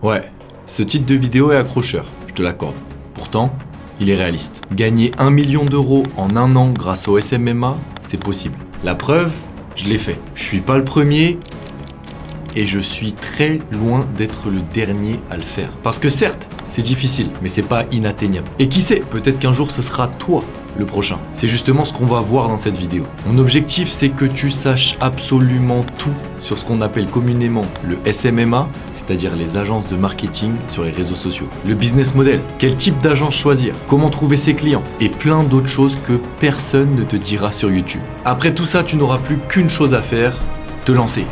Ouais, ce titre de vidéo est accrocheur, je te l'accorde. Pourtant, il est réaliste. Gagner 1 million d'euros en un an grâce au SMMA, c'est possible. La preuve, je l'ai fait. Je suis pas le premier et je suis très loin d'être le dernier à le faire. Parce que certes, c'est difficile, mais c'est pas inatteignable. Et qui sait, peut-être qu'un jour ce sera toi le prochain. C'est justement ce qu'on va voir dans cette vidéo. Mon objectif, c'est que tu saches absolument tout sur ce qu'on appelle communément le SMMA, c'est-à-dire les agences de marketing sur les réseaux sociaux. Le business model, quel type d'agence choisir, comment trouver ses clients, et plein d'autres choses que personne ne te dira sur YouTube. Après tout ça, tu n'auras plus qu'une chose à faire, te lancer.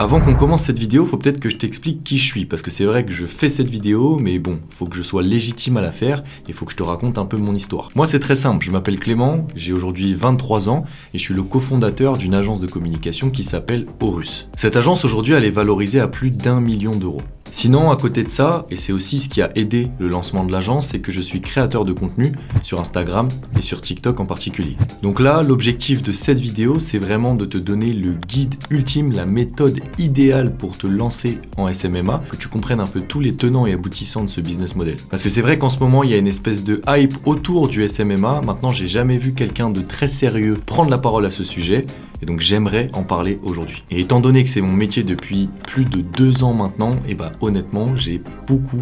Avant qu'on commence cette vidéo, faut peut-être que je t'explique qui je suis, parce que c'est vrai que je fais cette vidéo, mais bon, faut que je sois légitime à la faire, et faut que je te raconte un peu mon histoire. Moi, c'est très simple, je m'appelle Clément, j'ai aujourd'hui 23 ans, et je suis le cofondateur d'une agence de communication qui s'appelle Horus. Cette agence, aujourd'hui, elle est valorisée à plus d'1 million d'euros. Sinon, à côté de ça, et c'est aussi ce qui a aidé le lancement de l'agence, c'est que je suis créateur de contenu sur Instagram et sur TikTok en particulier. Donc là, l'objectif de cette vidéo, c'est vraiment de te donner le guide ultime, la méthode idéale pour te lancer en SMMA, que tu comprennes un peu tous les tenants et aboutissants de ce business model. Parce que c'est vrai qu'en ce moment, il y a une espèce de hype autour du SMMA. Maintenant, j'ai jamais vu quelqu'un de très sérieux prendre la parole à ce sujet. Et donc j'aimerais en parler aujourd'hui. Et étant donné que c'est mon métier depuis plus de 2 ans maintenant, et bah honnêtement, j'ai beaucoup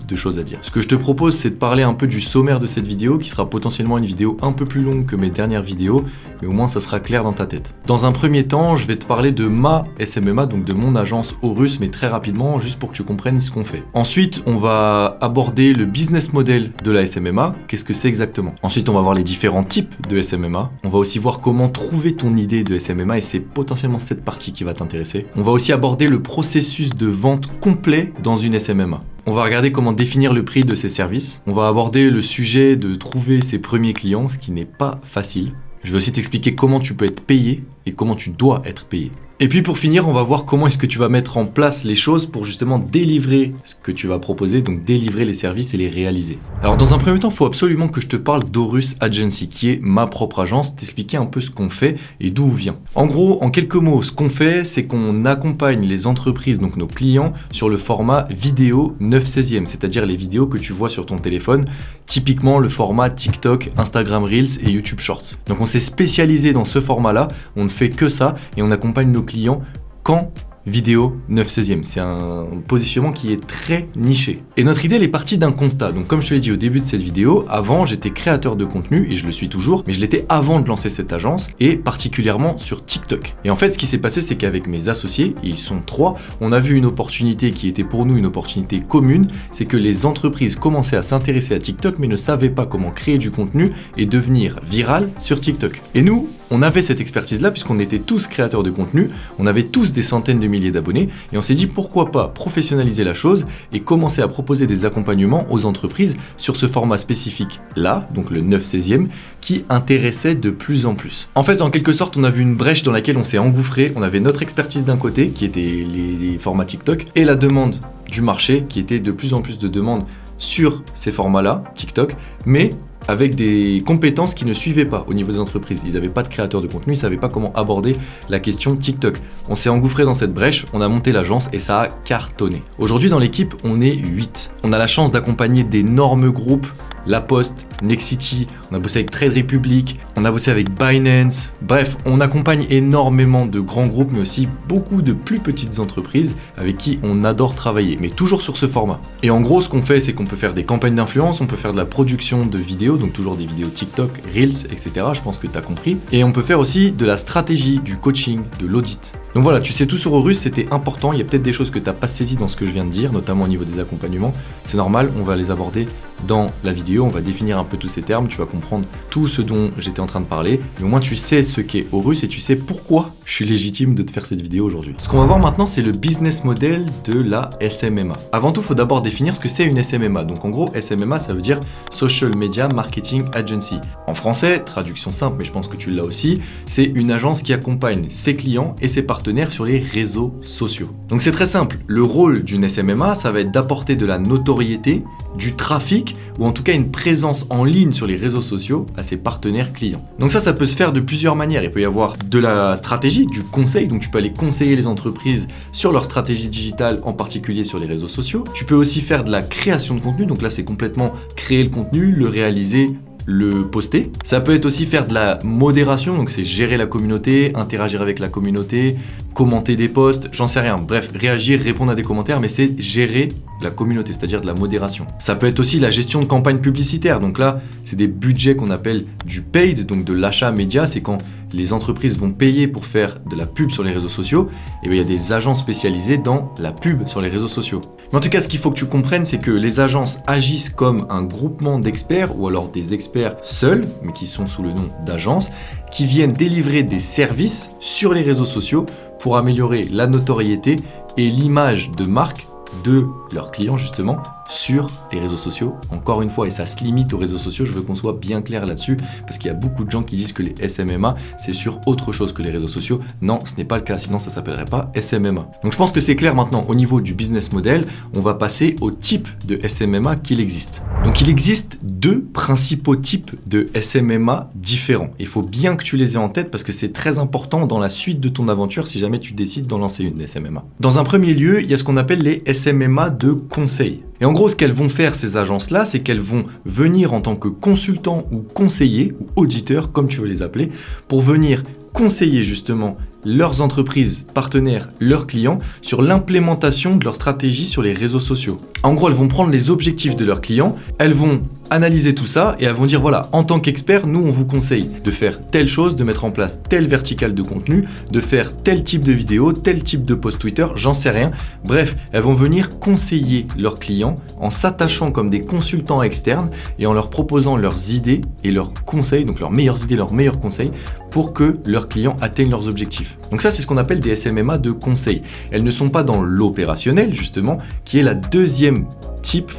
de choses à dire. Ce que je te propose, c'est de parler un peu du sommaire de cette vidéo, qui sera potentiellement une vidéo un peu plus longue que mes dernières vidéos, mais au moins ça sera clair dans ta tête. Dans un premier temps, je vais te parler de ma SMMA, donc de mon agence Horus, mais très rapidement, juste pour que tu comprennes ce qu'on fait. Ensuite, on va aborder le business model de la SMMA, qu'est-ce que c'est exactement. Ensuite, on va voir les différents types de SMMA. On va aussi voir comment trouver ton idée de SMMA, et c'est potentiellement cette partie qui va t'intéresser. On va aussi aborder le processus de vente complet dans une SMMA. On va regarder comment définir le prix de ses services. On va aborder le sujet de trouver ses premiers clients, ce qui n'est pas facile. Je vais aussi t'expliquer comment tu peux être payé et comment tu dois être payé. Et puis pour finir, on va voir comment est-ce que tu vas mettre en place les choses pour justement délivrer ce que tu vas proposer, donc délivrer les services et les réaliser. Alors dans un premier temps, il faut absolument que je te parle d'Horus Agency, qui est ma propre agence, t'expliquer un peu ce qu'on fait et d'où on vient. En gros, en quelques mots, ce qu'on fait, c'est qu'on accompagne les entreprises, donc nos clients, sur le format vidéo 9/16e, c'est-à-dire les vidéos que tu vois sur ton téléphone, typiquement le format TikTok, Instagram Reels et YouTube Shorts. Donc on s'est spécialisé dans ce format-là, on ne fait que ça et on accompagne nos clients qu'en vidéo 9/16e. C'est un positionnement qui est très niché. Et notre idée, elle est partie d'un constat. Donc comme je te l'ai dit au début de cette vidéo, avant j'étais créateur de contenu et je le suis toujours, mais je l'étais avant de lancer cette agence et particulièrement sur TikTok. Et en fait, ce qui s'est passé, c'est qu'avec mes associés, et ils sont 3, on a vu une opportunité qui était pour nous une opportunité commune, c'est que les entreprises commençaient à s'intéresser à TikTok mais ne savaient pas comment créer du contenu et devenir viral sur TikTok. Et nous, on avait cette expertise-là puisqu'on était tous créateurs de contenu, on avait tous des centaines de milliers d'abonnés et on s'est dit pourquoi pas professionnaliser la chose et commencer à proposer des accompagnements aux entreprises sur ce format spécifique là, donc le 9/16e, qui intéressait de plus en plus. En fait, en quelque sorte, on a vu une brèche dans laquelle on s'est engouffré, on avait notre expertise d'un côté qui était les formats TikTok et la demande du marché qui était de plus en plus de demandes sur ces formats-là, TikTok, mais avec des compétences qui ne suivaient pas au niveau des entreprises. Ils n'avaient pas de créateurs de contenu, ils ne savaient pas comment aborder la question TikTok. On s'est engouffré dans cette brèche, on a monté l'agence et ça a cartonné. Aujourd'hui dans l'équipe, on est 8. On a la chance d'accompagner d'énormes groupes, La Poste, Nexity, on a bossé avec Trade Republic, on a bossé avec Binance. Bref, on accompagne énormément de grands groupes, mais aussi beaucoup de plus petites entreprises avec qui on adore travailler, mais toujours sur ce format. Et en gros, ce qu'on fait, c'est qu'on peut faire des campagnes d'influence, on peut faire de la production de vidéos, donc toujours des vidéos TikTok, Reels, etc. Je pense que tu as compris. Et on peut faire aussi de la stratégie, du coaching, de l'audit. Donc voilà, tu sais tout sur Horus, c'était important. Il y a peut-être des choses que tu n'as pas saisies dans ce que je viens de dire, notamment au niveau des accompagnements. C'est normal, on va les aborder dans la vidéo, on va définir un peu tous ces termes, tu vas comprendre tout ce dont j'étais en train de parler, mais au moins tu sais ce qu'est Horus et tu sais pourquoi je suis légitime de te faire cette vidéo aujourd'hui. Ce qu'on va voir maintenant, c'est le business model de la SMMA. Avant tout, il faut d'abord définir ce que c'est une SMMA. Donc en gros, SMMA, ça veut dire Social Media Marketing Agency. En français, traduction simple, mais je pense que tu l'as aussi, c'est une agence qui accompagne ses clients et ses partenaires sur les réseaux sociaux. Donc c'est très simple, le rôle d'une SMMA, ça va être d'apporter de la notoriété du trafic ou en tout cas une présence en ligne sur les réseaux sociaux à ses partenaires clients. Donc ça peut se faire de plusieurs manières. Il peut y avoir de la stratégie, du conseil, donc tu peux aller conseiller les entreprises sur leur stratégie digitale, en particulier sur les réseaux sociaux. Tu peux aussi faire de la création de contenu, donc là c'est complètement créer le contenu, le réaliser, le poster. Ça peut être aussi faire de la modération, donc c'est gérer la communauté, interagir avec la communauté, commenter des posts, j'en sais rien. Bref, réagir, répondre à des commentaires, mais c'est gérer la communauté, c'est-à-dire de la modération. Ça peut être aussi la gestion de campagnes publicitaires. Donc là, c'est des budgets qu'on appelle du paid, donc de l'achat média. C'est quand les entreprises vont payer pour faire de la pub sur les réseaux sociaux. Et bien, il y a des agences spécialisées dans la pub sur les réseaux sociaux. Mais en tout cas, ce qu'il faut que tu comprennes, c'est que les agences agissent comme un groupement d'experts ou alors des experts seuls, mais qui sont sous le nom d'agences, qui viennent délivrer des services sur les réseaux sociaux pour améliorer la notoriété et l'image de marque de leurs clients justement sur les réseaux sociaux, encore une fois, et ça se limite aux réseaux sociaux, je veux qu'on soit bien clair là-dessus, parce qu'il y a beaucoup de gens qui disent que les SMMA, c'est sur autre chose que les réseaux sociaux. Non, ce n'est pas le cas, sinon ça s'appellerait pas SMMA. Donc je pense que c'est clair maintenant au niveau du business model, on va passer au type de SMMA qu'il existe. Donc il existe deux principaux types de SMMA différents. Il faut bien que tu les aies en tête, parce que c'est très important dans la suite de ton aventure si jamais tu décides d'en lancer une SMMA. Dans un premier lieu, il y a ce qu'on appelle les SMMA de conseil. Et en gros, ce qu'elles vont faire, ces agences-là, c'est qu'elles vont venir en tant que consultants ou conseillers, ou auditeurs, comme tu veux les appeler, pour venir conseiller justement leurs entreprises partenaires, leurs clients, sur l'implémentation de leur stratégie sur les réseaux sociaux. En gros, elles vont prendre les objectifs de leurs clients, elles vont analyser tout ça et elles vont dire voilà, en tant qu'expert, nous on vous conseille de faire telle chose, de mettre en place telle verticale de contenu, de faire tel type de vidéo, tel type de post Twitter, j'en sais rien. Bref, elles vont venir conseiller leurs clients en s'attachant comme des consultants externes et en leur proposant leurs idées et leurs conseils, donc leurs meilleures idées, leurs meilleurs conseils pour que leurs clients atteignent leurs objectifs. Donc ça, c'est ce qu'on appelle des SMMA de conseil. Elles ne sont pas dans l'opérationnel, justement, qui est le deuxième type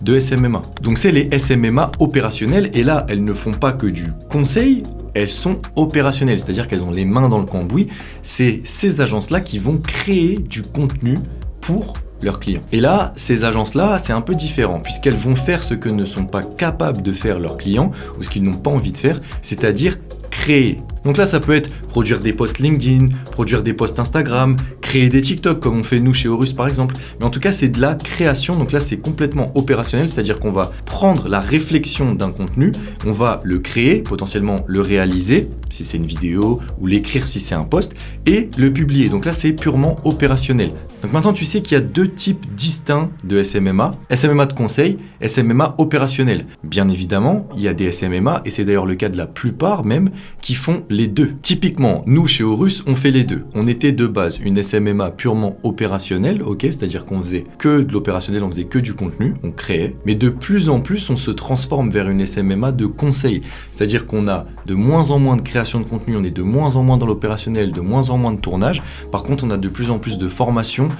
de SMMA. Donc c'est les SMMA opérationnels, et là, elles ne font pas que du conseil, elles sont opérationnelles, c'est-à-dire qu'elles ont les mains dans le cambouis. C'est ces agences-là qui vont créer du contenu pour leurs clients. Et là, ces agences-là, c'est un peu différent, puisqu'elles vont faire ce que ne sont pas capables de faire leurs clients, ou ce qu'ils n'ont pas envie de faire, c'est-à-dire créer. Donc là, ça peut être produire des posts LinkedIn, produire des posts Instagram, créer des TikTok comme on fait nous chez Horus par exemple. Mais en tout cas, c'est de la création. Donc là, c'est complètement opérationnel, c'est-à-dire qu'on va prendre la réflexion d'un contenu, on va le créer, potentiellement le réaliser si c'est une vidéo, ou l'écrire si c'est un post, et le publier. Donc là, c'est purement opérationnel. Donc maintenant, tu sais qu'il y a deux types distincts de SMMA. SMMA de conseil, SMMA opérationnel. Bien évidemment, il y a des SMMA, et c'est d'ailleurs le cas de la plupart même, qui font les deux. Typiquement, nous chez Horus, on fait les deux. On était de base une SMMA purement opérationnelle, ok, c'est-à-dire qu'on faisait que de l'opérationnel, on faisait que du contenu, on créait. Mais de plus en plus, on se transforme vers une SMMA de conseil. C'est-à-dire qu'on a de moins en moins de création de contenu, on est de moins en moins dans l'opérationnel, de moins en moins de tournage. Par contre, on a de plus en plus de formation,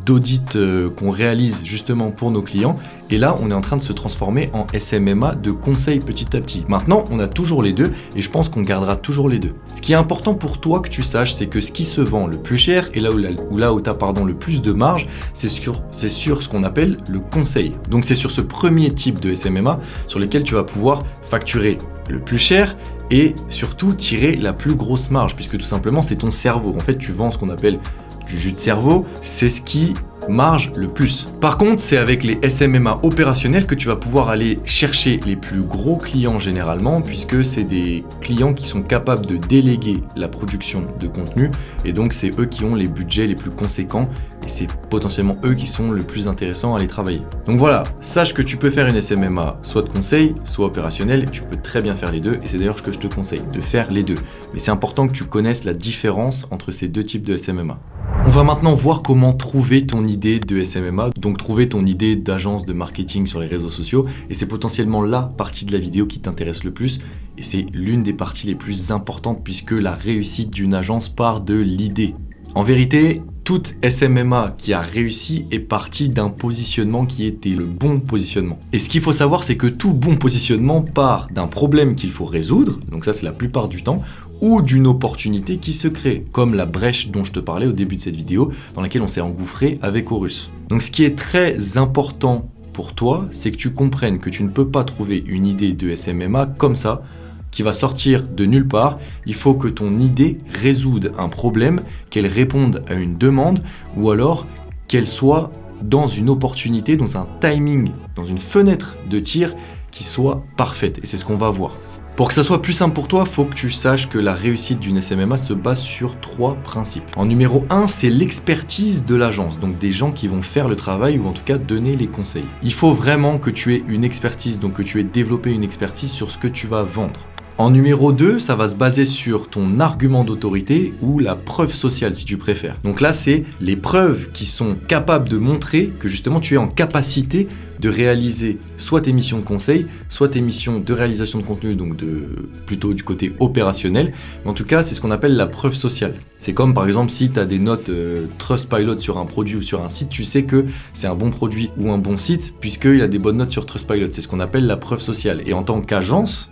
d'audit qu'on réalise justement pour nos clients, et là on est en train de se transformer en SMMA de conseil petit à petit. Maintenant on a toujours les deux, et je pense qu'on gardera toujours les deux. Ce qui est important pour toi que tu saches, c'est que ce qui se vend le plus cher et là où tu as le plus de marge, c'est sur ce qu'on appelle le conseil. Donc c'est sur ce premier type de SMMA sur lequel tu vas pouvoir facturer le plus cher et surtout tirer la plus grosse marge, puisque tout simplement c'est ton cerveau. En fait tu vends ce qu'on appelle du jus de cerveau, c'est ce qui marge le plus. Par contre, c'est avec les SMMA opérationnels que tu vas pouvoir aller chercher les plus gros clients généralement, puisque c'est des clients qui sont capables de déléguer la production de contenu, et donc c'est eux qui ont les budgets les plus conséquents, et c'est potentiellement eux qui sont le plus intéressants à aller travailler. Donc voilà, sache que tu peux faire une SMMA soit de conseil, soit opérationnel, tu peux très bien faire les deux, et c'est d'ailleurs ce que je te conseille, de faire les deux. Mais c'est important que tu connaisses la différence entre ces deux types de SMMA. On va maintenant voir comment trouver ton idée de SMMA, donc trouver ton idée d'agence de marketing sur les réseaux sociaux, et c'est potentiellement la partie de la vidéo qui t'intéresse le plus, et c'est l'une des parties les plus importantes puisque la réussite d'une agence part de l'idée. En vérité, toute SMMA qui a réussi est partie d'un positionnement qui était le bon positionnement. Et ce qu'il faut savoir, c'est que tout bon positionnement part d'un problème qu'il faut résoudre, donc ça c'est la plupart du temps, ou d'une opportunité qui se crée, comme la brèche dont je te parlais au début de cette vidéo, dans laquelle on s'est engouffré avec Horus. Donc ce qui est très important pour toi, c'est que tu comprennes que tu ne peux pas trouver une idée de SMMA comme ça, qui va sortir de nulle part. Il faut que ton idée résoudre un problème, qu'elle réponde à une demande, ou alors qu'elle soit dans une opportunité, dans un timing, dans une fenêtre de tir qui soit parfaite. Et c'est ce qu'on va voir. Pour que ça soit plus simple pour toi, il faut que tu saches que la réussite d'une SMMA se base sur 3 principes. En numéro 1, c'est l'expertise de l'agence, donc des gens qui vont faire le travail ou en tout cas donner les conseils. Il faut vraiment que tu aies une expertise, donc que tu aies développé une expertise sur ce que tu vas vendre. En numéro 2, ça va se baser sur ton argument d'autorité ou la preuve sociale si tu préfères. Donc là, c'est les preuves qui sont capables de montrer que justement tu es en capacité de réaliser soit tes missions de conseil, soit tes missions de réalisation de contenu, donc plutôt du côté opérationnel. Mais en tout cas, c'est ce qu'on appelle la preuve sociale. C'est comme par exemple si tu as des notes Trustpilot sur un produit ou sur un site, tu sais que c'est un bon produit ou un bon site puisqu'il a des bonnes notes sur Trustpilot. C'est ce qu'on appelle la preuve sociale. Et en tant qu'agence,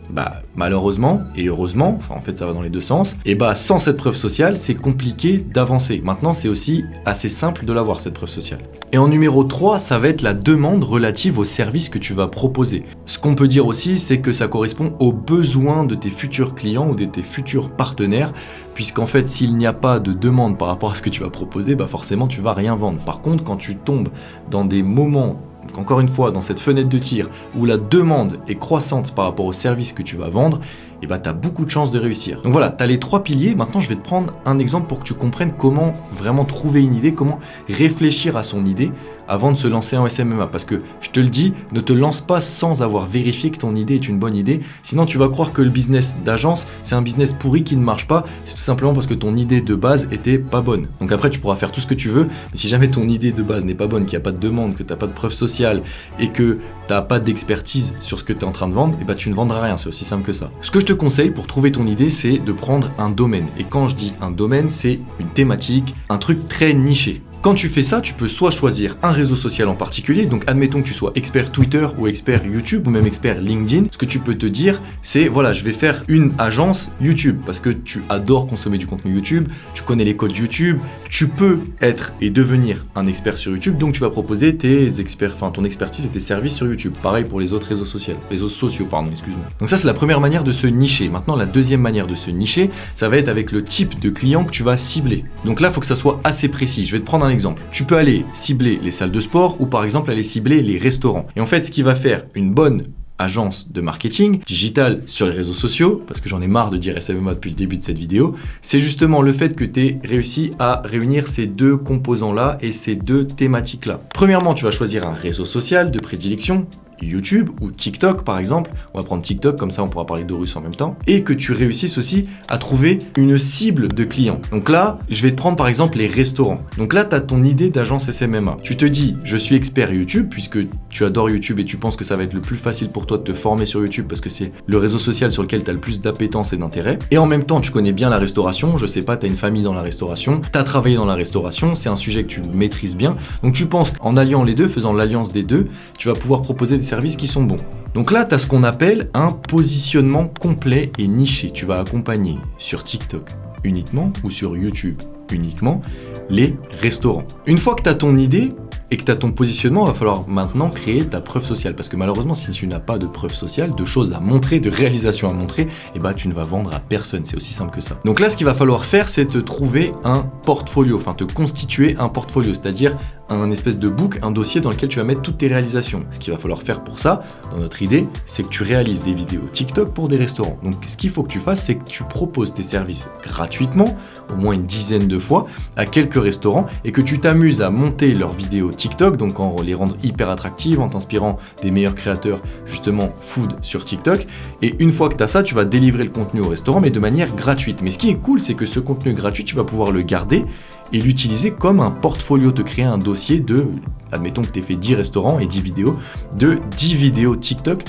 malheureusement et heureusement, en fait ça va dans les deux sens, et sans cette preuve sociale, c'est compliqué d'avancer. Maintenant, c'est aussi assez simple de l'avoir cette preuve sociale. Et en numéro 3, ça va être la demande relative aux services que tu vas proposer. Ce qu'on peut dire aussi, c'est que ça correspond aux besoins de tes futurs clients ou de tes futurs partenaires, puisqu'en fait, s'il n'y a pas de demande par rapport à ce que tu vas proposer, forcément, tu vas rien vendre. Par contre, quand tu tombes dans des moments, encore une fois, dans cette fenêtre de tir, où la demande est croissante par rapport au service que tu vas vendre, tu as beaucoup de chances de réussir. Donc voilà, tu as les 3 piliers. Maintenant, je vais te prendre un exemple pour que tu comprennes comment vraiment trouver une idée, comment réfléchir à son idée avant de se lancer en SMMA. Parce que, je te le dis, ne te lance pas sans avoir vérifié que ton idée est une bonne idée. Sinon, tu vas croire que le business d'agence, c'est un business pourri qui ne marche pas. C'est tout simplement parce que ton idée de base était pas bonne. Donc après, tu pourras faire tout ce que tu veux. Mais si jamais ton idée de base n'est pas bonne, qu'il n'y a pas de demande, que tu n'as pas de preuve sociale et que tu n'as pas d'expertise sur ce que tu es en train de vendre, tu ne vendras rien. C'est aussi simple que ça. Ce que je te conseille pour trouver ton idée, c'est de prendre un domaine. Et quand je dis un domaine, c'est une thématique, un truc très niché. Quand tu fais ça, tu peux soit choisir un réseau social en particulier, donc admettons que tu sois expert Twitter ou expert YouTube ou même expert LinkedIn. Ce que tu peux te dire, c'est voilà, je vais faire une agence YouTube parce que tu adores consommer du contenu YouTube, tu connais les codes YouTube, tu peux être et devenir un expert sur YouTube, donc tu vas proposer ton expertise et tes services sur YouTube. Pareil pour les autres réseaux sociaux, excuse-moi. Donc ça, c'est la première manière de se nicher. Maintenant, la deuxième manière de se nicher, ça va être avec le type de client que tu vas cibler. Donc là, il faut que ça soit assez précis. Je vais te prendre un exemple. Tu peux aller cibler les salles de sport ou par exemple aller cibler les restaurants. Et en fait, ce qui va faire une bonne agence de marketing digital sur les réseaux sociaux, parce que j'en ai marre de dire SMMA depuis le début de cette vidéo, c'est justement le fait que tu aies réussi à réunir ces 2 composants-là et ces 2 thématiques-là. Premièrement, tu vas choisir un réseau social de prédilection, YouTube ou TikTok par exemple, on va prendre TikTok, comme ça on pourra parler d'Horus en même temps, et que tu réussisses aussi à trouver une cible de clients. Donc là, je vais te prendre par exemple les restaurants. Donc là, tu as ton idée d'agence SMMA. Tu te dis, je suis expert YouTube, puisque tu adores YouTube et tu penses que ça va être le plus facile pour toi de te former sur YouTube parce que c'est le réseau social sur lequel tu as le plus d'appétence et d'intérêt. Et en même temps, tu connais bien la restauration, je sais pas, tu as une famille dans la restauration, tu as travaillé dans la restauration, c'est un sujet que tu maîtrises bien. Donc tu penses qu'en alliant les deux, faisant l'alliance des deux, tu vas pouvoir proposer des services qui sont bons. Donc là, tu as ce qu'on appelle un positionnement complet et niché. Tu vas accompagner sur TikTok uniquement ou sur YouTube uniquement les restaurants. Une fois que tu as ton idée et que tu as ton positionnement, il va falloir maintenant créer ta preuve sociale. Parce que malheureusement, si tu n'as pas de preuve sociale, de choses à montrer, de réalisations à montrer, tu ne vas vendre à personne. C'est aussi simple que ça. Donc là, ce qu'il va falloir faire, c'est te trouver un portfolio, te constituer un portfolio, c'est-à-dire un espèce de book, un dossier dans lequel tu vas mettre toutes tes réalisations. Ce qu'il va falloir faire pour ça, dans notre idée, c'est que tu réalises des vidéos TikTok pour des restaurants. Donc ce qu'il faut que tu fasses, c'est que tu proposes tes services gratuitement, au moins une dizaine de fois, à quelques restaurants, et que tu t'amuses à monter leurs vidéos TikTok, donc en les rendre hyper attractives, en t'inspirant des meilleurs créateurs, justement, food sur TikTok. Et une fois que tu as ça, tu vas délivrer le contenu au restaurant, mais de manière gratuite. Mais ce qui est cool, c'est que ce contenu gratuit, tu vas pouvoir le garder et l'utiliser comme un portfolio, te créer un dossier de, admettons que tu aies fait 10 restaurants et 10 vidéos, de 10 vidéos TikTok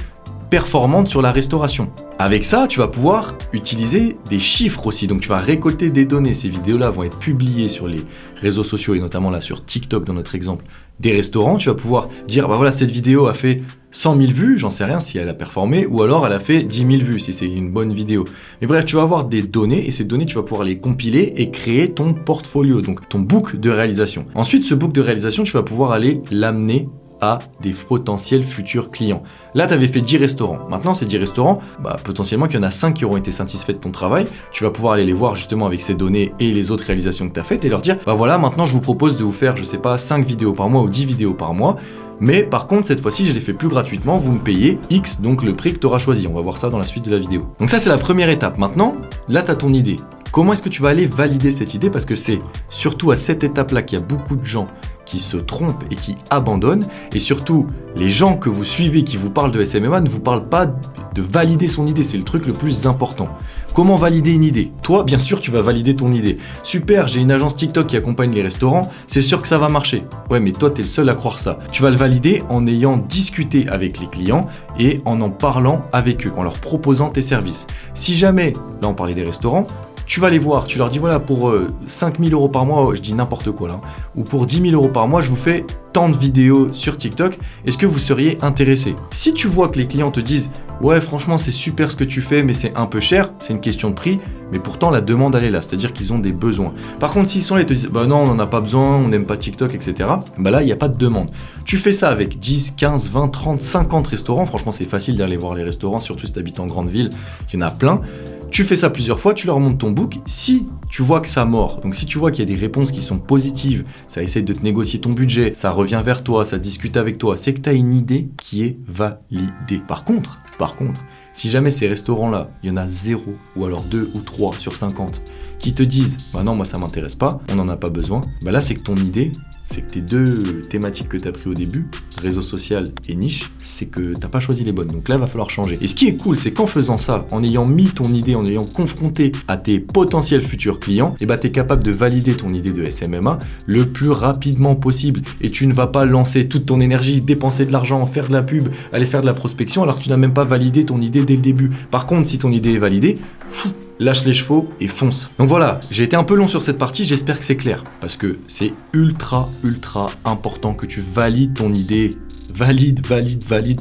performantes sur la restauration. Avec ça, tu vas pouvoir utiliser des chiffres aussi, donc tu vas récolter des données. Ces vidéos-là vont être publiées sur les réseaux sociaux et notamment là sur TikTok dans notre exemple des restaurants. Tu vas pouvoir dire, voilà, cette vidéo a fait 100 000 vues, j'en sais rien si elle a performé, ou alors elle a fait 10 000 vues si c'est une bonne vidéo. Mais bref, tu vas avoir des données et ces données, tu vas pouvoir les compiler et créer ton portfolio, donc ton book de réalisation. Ensuite, ce book de réalisation, tu vas pouvoir aller l'amener à des potentiels futurs clients. Là, tu avais fait 10 restaurants. Maintenant, ces 10 restaurants, potentiellement qu'il y en a 5 qui auront été satisfaits de ton travail. Tu vas pouvoir aller les voir justement avec ces données et les autres réalisations que tu as faites et leur dire, voilà, maintenant je vous propose de vous faire, 5 vidéos par mois ou 10 vidéos par mois. Mais par contre, cette fois-ci, je les fais plus gratuitement, vous me payez X, donc le prix que tu auras choisi. On va voir ça dans la suite de la vidéo. Donc ça, c'est la première étape. Maintenant, là, tu as ton idée. Comment est-ce que tu vas aller valider cette idée? Parce que c'est surtout à cette étape-là qu'il y a beaucoup de gens qui se trompent et qui abandonnent. Et surtout, les gens que vous suivez qui vous parlent de SMMA ne vous parlent pas de valider son idée. C'est le truc le plus important. Comment valider une idée? Toi, bien sûr, tu vas valider ton idée. Super, j'ai une agence TikTok qui accompagne les restaurants, c'est sûr que ça va marcher. Ouais, mais toi, t'es le seul à croire ça. Tu vas le valider en ayant discuté avec les clients et en parlant avec eux, en leur proposant tes services. Si jamais, là on parlait des restaurants, tu vas les voir, tu leur dis voilà, pour 5 000 € par mois, je dis n'importe quoi là, ou pour 10 000 € par mois, je vous fais tant de vidéos sur TikTok, est-ce que vous seriez intéressé? Si tu vois que les clients te disent ouais, franchement, c'est super ce que tu fais, mais c'est un peu cher, c'est une question de prix, mais pourtant la demande elle est là, c'est-à-dire qu'ils ont des besoins. Par contre, s'ils sont là et te disent non, on n'en a pas besoin, on n'aime pas TikTok, etc., là, il n'y a pas de demande. Tu fais ça avec 10, 15, 20, 30, 50 restaurants, franchement, c'est facile d'aller voir les restaurants, surtout si tu habites en grande ville, il y en a plein. Tu fais ça plusieurs fois, tu leur montres ton book. Si tu vois que ça mord, donc si tu vois qu'il y a des réponses qui sont positives, ça essaie de te négocier ton budget, ça revient vers toi, ça discute avec toi, c'est que tu as une idée qui est validée. Par contre, si jamais ces restaurants-là, il y en a 0 ou alors 2 ou 3 sur 50 qui te disent non, moi ça m'intéresse pas, on n'en a pas besoin, là c'est que ton idée, c'est que tes deux thématiques que tu as pris au début, réseau social et niche, c'est que tu n'as pas choisi les bonnes. Donc là, il va falloir changer. Et ce qui est cool, c'est qu'en faisant ça, en ayant mis ton idée, en ayant confronté à tes potentiels futurs clients, tu es capable de valider ton idée de SMMA le plus rapidement possible. Et tu ne vas pas lancer toute ton énergie, dépenser de l'argent, faire de la pub, aller faire de la prospection, alors que tu n'as même pas validé ton idée dès le début. Par contre, si ton idée est validée, lâche les chevaux et fonce. Donc voilà, j'ai été un peu long sur cette partie, j'espère que c'est clair. Parce que c'est ultra important que tu valides ton idée. Valide,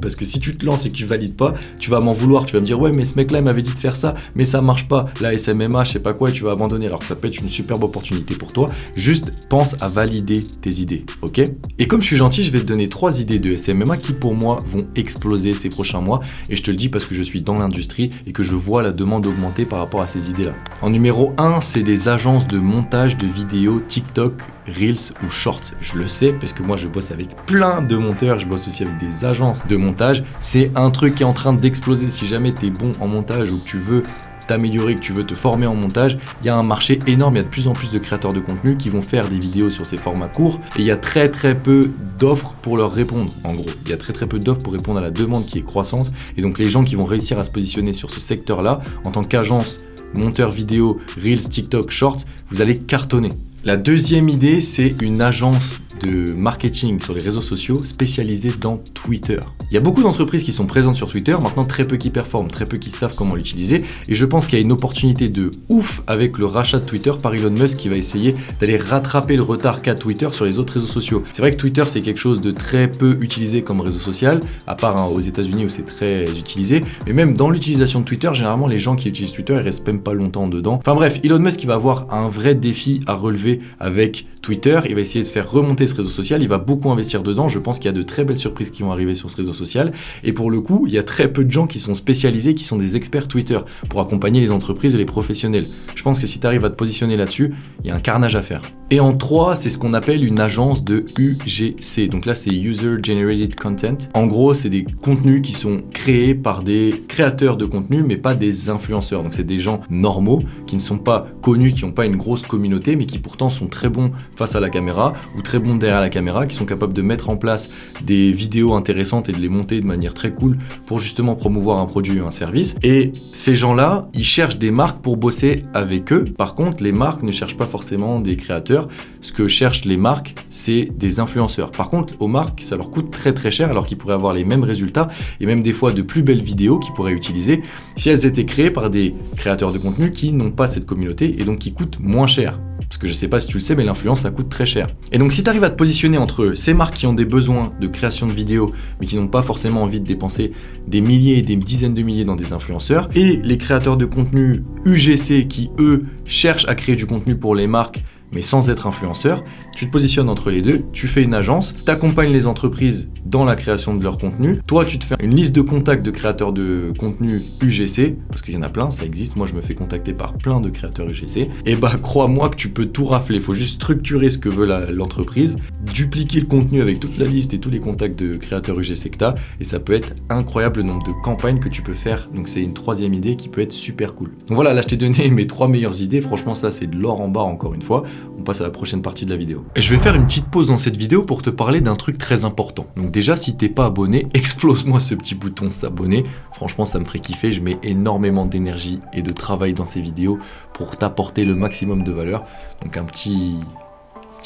parce que si tu te lances et que tu valides pas, tu vas m'en vouloir, tu vas me dire ouais mais ce mec là il m'avait dit de faire ça, mais ça marche pas, la SMMA, je sais pas quoi, et tu vas abandonner alors que ça peut être une superbe opportunité pour toi. Juste pense à valider tes idées, ok? Et comme je suis gentil, je vais te donner 3 idées de SMMA qui pour moi vont exploser ces prochains mois, et je te le dis parce que je suis dans l'industrie et que je vois la demande augmenter par rapport à ces idées là. En numéro 1, c'est des agences de montage de vidéos TikTok, Reels ou Shorts. Je le sais parce que moi je bosse avec plein de monteurs, je bosse aussi avec des agences de montage. C'est un truc qui est en train d'exploser. Si jamais tu es bon en montage ou que tu veux t'améliorer, que tu veux te former en montage, il y a un marché énorme, il y a de plus en plus de créateurs de contenu qui vont faire des vidéos sur ces formats courts et il y a très peu d'offres pour leur répondre. En gros, il y a très peu d'offres pour répondre à la demande qui est croissante et donc les gens qui vont réussir à se positionner sur ce secteur-là en tant qu'agence, monteur vidéo, Reels, TikTok, Shorts, vous allez cartonner. La deuxième idée, c'est une agence de marketing sur les réseaux sociaux spécialisée dans Twitter. Il y a beaucoup d'entreprises qui sont présentes sur Twitter, maintenant très peu qui performent, très peu qui savent comment l'utiliser, et je pense qu'il y a une opportunité de ouf avec le rachat de Twitter par Elon Musk qui va essayer d'aller rattraper le retard qu'a Twitter sur les autres réseaux sociaux. C'est vrai que Twitter c'est quelque chose de très peu utilisé comme réseau social, à part aux États-Unis où c'est très utilisé, mais même dans l'utilisation de Twitter, généralement les gens qui utilisent Twitter ils restent même pas longtemps dedans. Enfin bref, Elon Musk il va avoir un vrai défi à relever avec Twitter, il va essayer de faire remonter ce réseau social, il va beaucoup investir dedans, je pense qu'il y a de très belles surprises qui vont arriver sur ce réseau social, et pour le coup, il y a très peu de gens qui sont spécialisés, qui sont des experts Twitter, pour accompagner les entreprises et les professionnels. Je pense que si tu arrives à te positionner là-dessus, il y a un carnage à faire. Et en 3, c'est ce qu'on appelle une agence de UGC, donc là c'est User Generated Content. En gros, c'est des contenus qui sont créés par des créateurs de contenu, mais pas des influenceurs, donc c'est des gens normaux, qui ne sont pas connus, qui n'ont pas une grosse communauté, mais qui pourtant sont très bons face à la caméra ou très bons derrière la caméra, qui sont capables de mettre en place des vidéos intéressantes et de les monter de manière très cool pour justement promouvoir un produit ou un service. Et ces gens-là, ils cherchent des marques pour bosser avec eux. Par contre, les marques ne cherchent pas forcément des créateurs. Ce que cherchent les marques, c'est des influenceurs. Par contre, aux marques, ça leur coûte très cher alors qu'ils pourraient avoir les mêmes résultats et même des fois de plus belles vidéos qu'ils pourraient utiliser si elles étaient créées par des créateurs de contenu qui n'ont pas cette communauté et donc qui coûtent moins cher. Parce que je sais pas si tu le sais, mais l'influence, ça coûte très cher. Et donc, si tu arrives à te positionner entre ces marques qui ont des besoins de création de vidéos, mais qui n'ont pas forcément envie de dépenser des milliers et des dizaines de milliers dans des influenceurs, et les créateurs de contenu UGC qui, eux, cherchent à créer du contenu pour les marques, mais sans être influenceurs, Tu te positionnes entre les deux, tu fais une agence, tu accompagnes les entreprises dans la création de leur contenu. Toi, tu te fais une liste de contacts de créateurs de contenu UGC, parce qu'il y en a plein, ça existe. Moi, je me fais contacter par plein de créateurs UGC. Et bah, crois-moi que tu peux tout rafler. Il faut juste structurer ce que veut l'entreprise, dupliquer le contenu avec toute la liste et tous les contacts de créateurs UGC que tu as. Et ça peut être incroyable le nombre de campagnes que tu peux faire. Donc, c'est une troisième idée qui peut être super cool. Donc voilà, là, je t'ai donné mes 3 meilleures idées. Franchement, ça, c'est de l'or en barre encore une fois. On passe à la prochaine partie de la vidéo. Et je vais faire une petite pause dans cette vidéo pour te parler d'un truc très important. Donc déjà, si t'es pas abonné, explose-moi ce petit bouton s'abonner. Franchement, ça me ferait kiffer. Je mets énormément d'énergie et de travail dans ces vidéos pour t'apporter le maximum de valeur. Donc un petit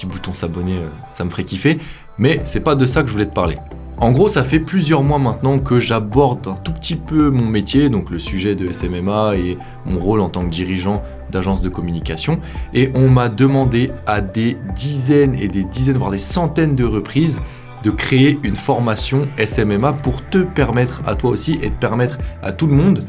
bouton s'abonner, ça me ferait kiffer. Mais c'est pas de ça que je voulais te parler. En gros, ça fait plusieurs mois maintenant que j'aborde un tout petit peu mon métier, donc le sujet de SMMA et mon rôle en tant que dirigeant d'agence de communication. Et on m'a demandé à des dizaines et des dizaines, voire des centaines de reprises, de créer une formation SMMA pour te permettre à toi aussi et de permettre à tout le monde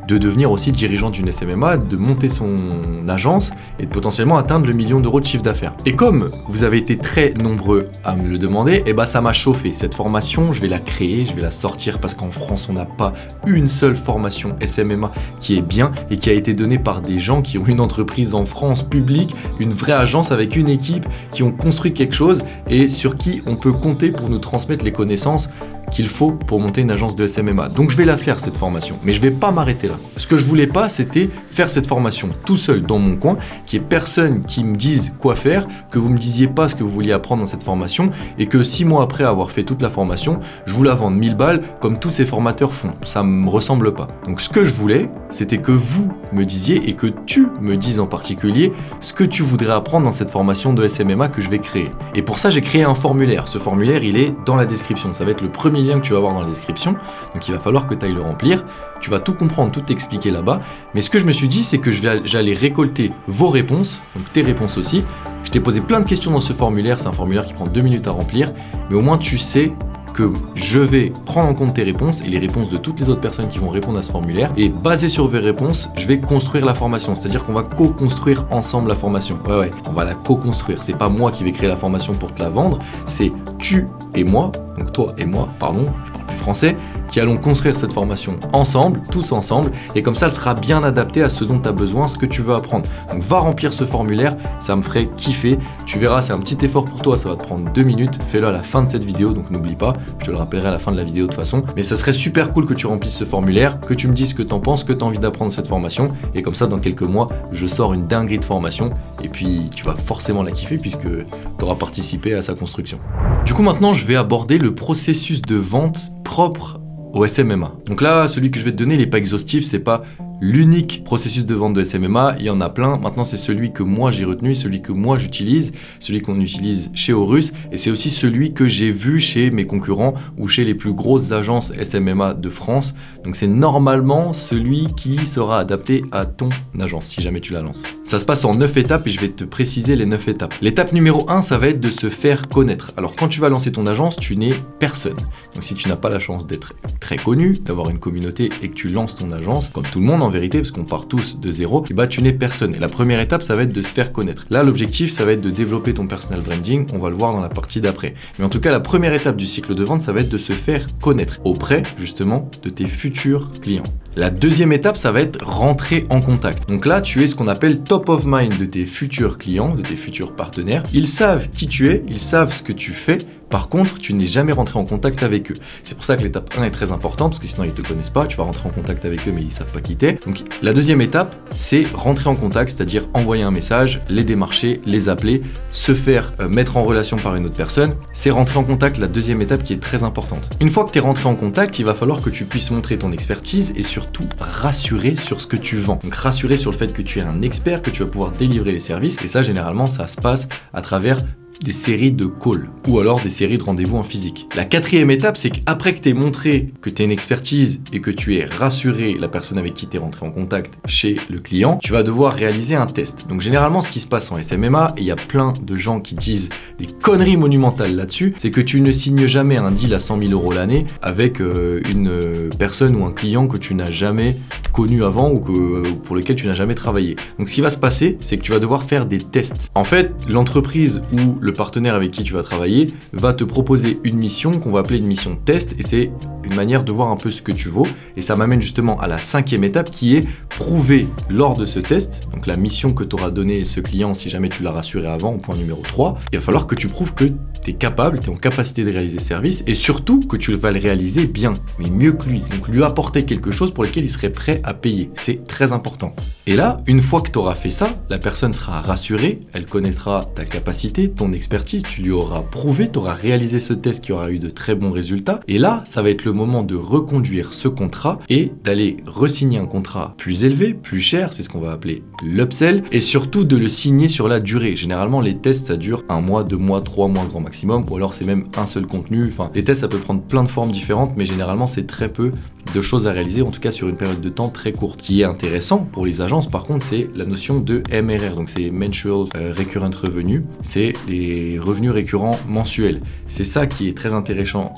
de devenir aussi dirigeant d'une SMMA, de monter son agence et de potentiellement atteindre le 1 million d'euros de chiffre d'affaires. Et comme vous avez été très nombreux à me le demander, et bah ça m'a chauffé. Cette formation, je vais la créer, je vais la sortir parce qu'en France, on n'a pas une seule formation SMMA qui est bien et qui a été donnée par des gens qui ont une entreprise en France publique, une vraie agence avec une équipe, qui ont construit quelque chose et sur qui on peut compter pour nous transmettre les connaissances qu'il faut pour monter une agence de SMMA. Donc je vais la faire cette formation, mais je vais pas m'arrêter là. Ce que je voulais pas, c'était faire cette formation tout seul dans mon coin, qu'il n'y ait personne qui me dise quoi faire, que vous me disiez pas ce que vous vouliez apprendre dans cette formation, et que 6 mois après avoir fait toute la formation, je vous la vende 1000 balles comme tous ces formateurs font. Ça me ressemble pas. Donc ce que je voulais, c'était que vous me disiez et que tu me dises en particulier ce que tu voudrais apprendre dans cette formation de SMMA que je vais créer. Et pour ça, j'ai créé un formulaire. Ce formulaire, il est dans la description. Ça va être le premier lien que tu vas voir dans la description. Donc il va falloir que tu ailles le remplir. Tu vas tout comprendre, tout expliquer là-bas. Mais ce que je me suis dit, c'est que j'allais récolter vos réponses, donc tes réponses aussi. Je t'ai posé plein de questions dans ce formulaire. C'est un formulaire qui prend 2 minutes à remplir. Mais au moins, tu sais que je vais prendre en compte tes réponses et les réponses de toutes les autres personnes qui vont répondre à ce formulaire. Et basé sur vos réponses, je vais construire la formation. C'est-à-dire qu'on va co-construire ensemble la formation. Ouais, on va la co-construire. C'est pas moi qui vais créer la formation pour te la vendre, c'est tu et moi, donc toi et moi, pardon, je parle plus français, qui allons construire cette formation ensemble, tous ensemble, et comme ça, elle sera bien adaptée à ce dont tu as besoin, ce que tu veux apprendre. Donc va remplir ce formulaire, ça me ferait kiffer. Tu verras, c'est un petit effort pour toi, ça va te prendre 2 minutes. Fais-le à la fin de cette vidéo, donc n'oublie pas. Je te le rappellerai à la fin de la vidéo de toute façon. Mais ça serait super cool que tu remplisses ce formulaire, que tu me dises ce que tu en penses, que tu as envie d'apprendre cette formation. Et comme ça, dans quelques mois, je sors une dinguerie de formation. Et puis, tu vas forcément la kiffer puisque tu auras participé à sa construction. Du coup, maintenant, je vais aborder le processus de vente propre au SMMA. Donc là, celui que je vais te donner, il n'est pas exhaustif, c'est pas l'unique processus de vente de SMMA, il y en a plein. Maintenant, c'est celui que moi j'ai retenu, celui que moi j'utilise, celui qu'on utilise chez Horus, et c'est aussi celui que j'ai vu chez mes concurrents ou chez les plus grosses agences SMMA de France. Donc c'est normalement celui qui sera adapté à ton agence si jamais tu la lances. Ça se passe en 9 étapes et je vais te préciser les 9 étapes. L'étape numéro 1, ça va être de se faire connaître. Alors quand tu vas lancer ton agence, tu n'es personne. Donc si tu n'as pas la chance d'être très connu, d'avoir une communauté et que tu lances ton agence, comme tout le monde en vérité, parce qu'on part tous de zéro, et bah tu n'es personne. Et la première étape, ça va être de se faire connaître. Là, l'objectif, ça va être de développer ton personal branding. On va le voir dans la partie d'après. Mais en tout cas, la première étape du cycle de vente, ça va être de se faire connaître auprès, justement, de tes futurs clients. La deuxième étape, ça va être rentrer en contact. Donc là, tu es ce qu'on appelle top of mind de tes futurs clients, de tes futurs partenaires. Ils savent qui tu es, ils savent ce que tu fais. Par contre, tu n'es jamais rentré en contact avec eux. C'est pour ça que l'étape 1 est très importante, parce que sinon ils ne te connaissent pas, tu vas rentrer en contact avec eux, mais ils ne savent pas qui t'es. Donc la deuxième étape, c'est rentrer en contact, c'est-à-dire envoyer un message, les démarcher, les appeler, se faire mettre en relation par une autre personne. C'est rentrer en contact, la deuxième étape qui est très importante. Une fois que tu es rentré en contact, il va falloir que tu puisses montrer ton expertise et surtout rassurer sur ce que tu vends. Donc rassurer sur le fait que tu es un expert, que tu vas pouvoir délivrer les services, et ça généralement ça se passe à travers des séries de calls ou alors des séries de rendez-vous en physique. La quatrième étape, c'est qu'après que tu aies montré que tu as une expertise et que tu aies rassuré la personne avec qui tu es rentré en contact chez le client, tu vas devoir réaliser un test. Donc généralement, ce qui se passe en SMMA, et il y a plein de gens qui disent des conneries monumentales là-dessus, c'est que tu ne signes jamais un deal à 100 000 € l'année avec une personne ou un client que tu n'as jamais connu avant ou pour lequel tu n'as jamais travaillé. Donc ce qui va se passer, c'est que tu vas devoir faire des tests. En fait, l'entreprise ou le partenaire avec qui tu vas travailler va te proposer une mission qu'on va appeler une mission test, et c'est une manière de voir un peu ce que tu vaux. Et ça m'amène justement à la 5e étape qui est prouver lors de ce test, donc la mission que t'aura donné ce client si jamais tu l'as rassuré avant, au point numéro 3, il va falloir que tu prouves que tu es capable, tu es en capacité de réaliser ce service, et surtout que tu vas le réaliser bien, mais mieux que lui. Donc lui apporter quelque chose pour lequel il serait prêt à payer. C'est très important. Et là, une fois que tu auras fait ça, la personne sera rassurée, elle connaîtra ta capacité, ton expertise, tu lui auras prouvé, tu auras réalisé ce test qui aura eu de très bons résultats. Et là, ça va être le moment de reconduire ce contrat et d'aller re-signer un contrat plus élevé, plus cher, c'est ce qu'on va appeler l'upsell, et surtout de le signer sur la durée. Généralement, les tests, ça dure 1 mois, 2 mois, 3 mois grand maximum, ou alors c'est même un seul contenu. Enfin, les tests, ça peut prendre plein de formes différentes, mais généralement, c'est très peu de choses à réaliser, en tout cas sur une période de temps très courte. Ce qui est intéressant pour les agences, par contre, c'est la notion de MRR, donc c'est Mensual Recurrent Revenue, c'est les revenus récurrents mensuels. C'est ça qui est très intéressant.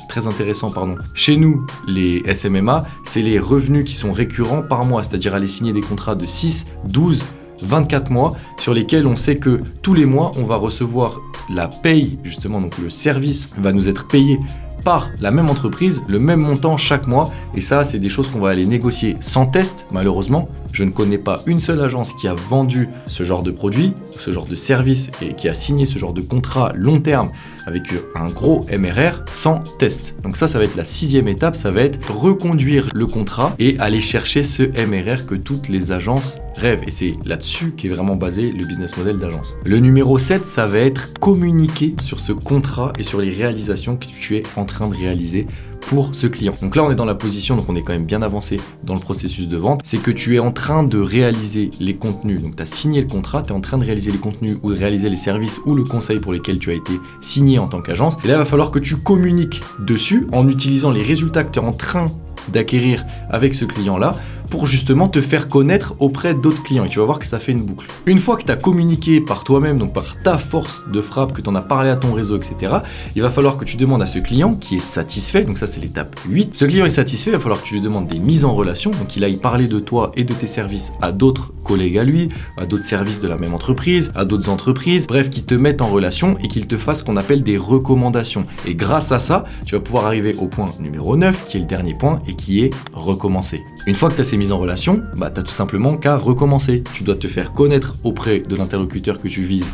Chez nous, les SMMA, c'est les revenus qui sont récurrents par mois, c'est-à-dire aller signer des contrats de 6, 12, 24 mois sur lesquels on sait que tous les mois, on va recevoir la paye, justement, donc le service va nous être payé par la même entreprise, le même montant chaque mois, et ça, c'est des choses qu'on va aller négocier sans test. Malheureusement, je ne connais pas une seule agence qui a vendu ce genre de produit, ce genre de service, et qui a signé ce genre de contrat long terme avec un gros MRR sans test. Donc ça va être la 6e étape, ça va être reconduire le contrat et aller chercher ce MRR que toutes les agences rêvent, et c'est là-dessus qu'est vraiment basé le business model d'agence. Le numéro 7, ça va être communiquer sur ce contrat et sur les réalisations que tu es en train de réaliser pour ce client. Donc là, on est dans la position, donc on est quand même bien avancé dans le processus de vente, c'est que tu es en train de réaliser les contenus. Donc tu as signé le contrat, tu es en train de réaliser les contenus ou de réaliser les services ou le conseil pour lesquels tu as été signé en tant qu'agence. Et là, il va falloir que tu communiques dessus en utilisant les résultats que tu es en train d'acquérir avec ce client-là pour justement te faire connaître auprès d'autres clients, et tu vas voir que ça fait une boucle. Une fois que tu as communiqué par toi-même, donc par ta force de frappe, que tu en as parlé à ton réseau, etc., il va falloir que tu demandes à ce client qui est satisfait, donc ça c'est l'étape 8, ce client est satisfait, il va falloir que tu lui demandes des mises en relation, donc qu'il aille parler de toi et de tes services à d'autres collègues à lui, à d'autres services de la même entreprise, à d'autres entreprises, bref, qui te mettent en relation et qu'ils te fassent ce qu'on appelle des recommandations. Et grâce à ça, tu vas pouvoir arriver au point numéro 9, qui est le dernier point, et qui est recommencer. Une fois que tu as ces mises en relation, tu as tout simplement qu'à recommencer. Tu dois te faire connaître auprès de l'interlocuteur que tu vises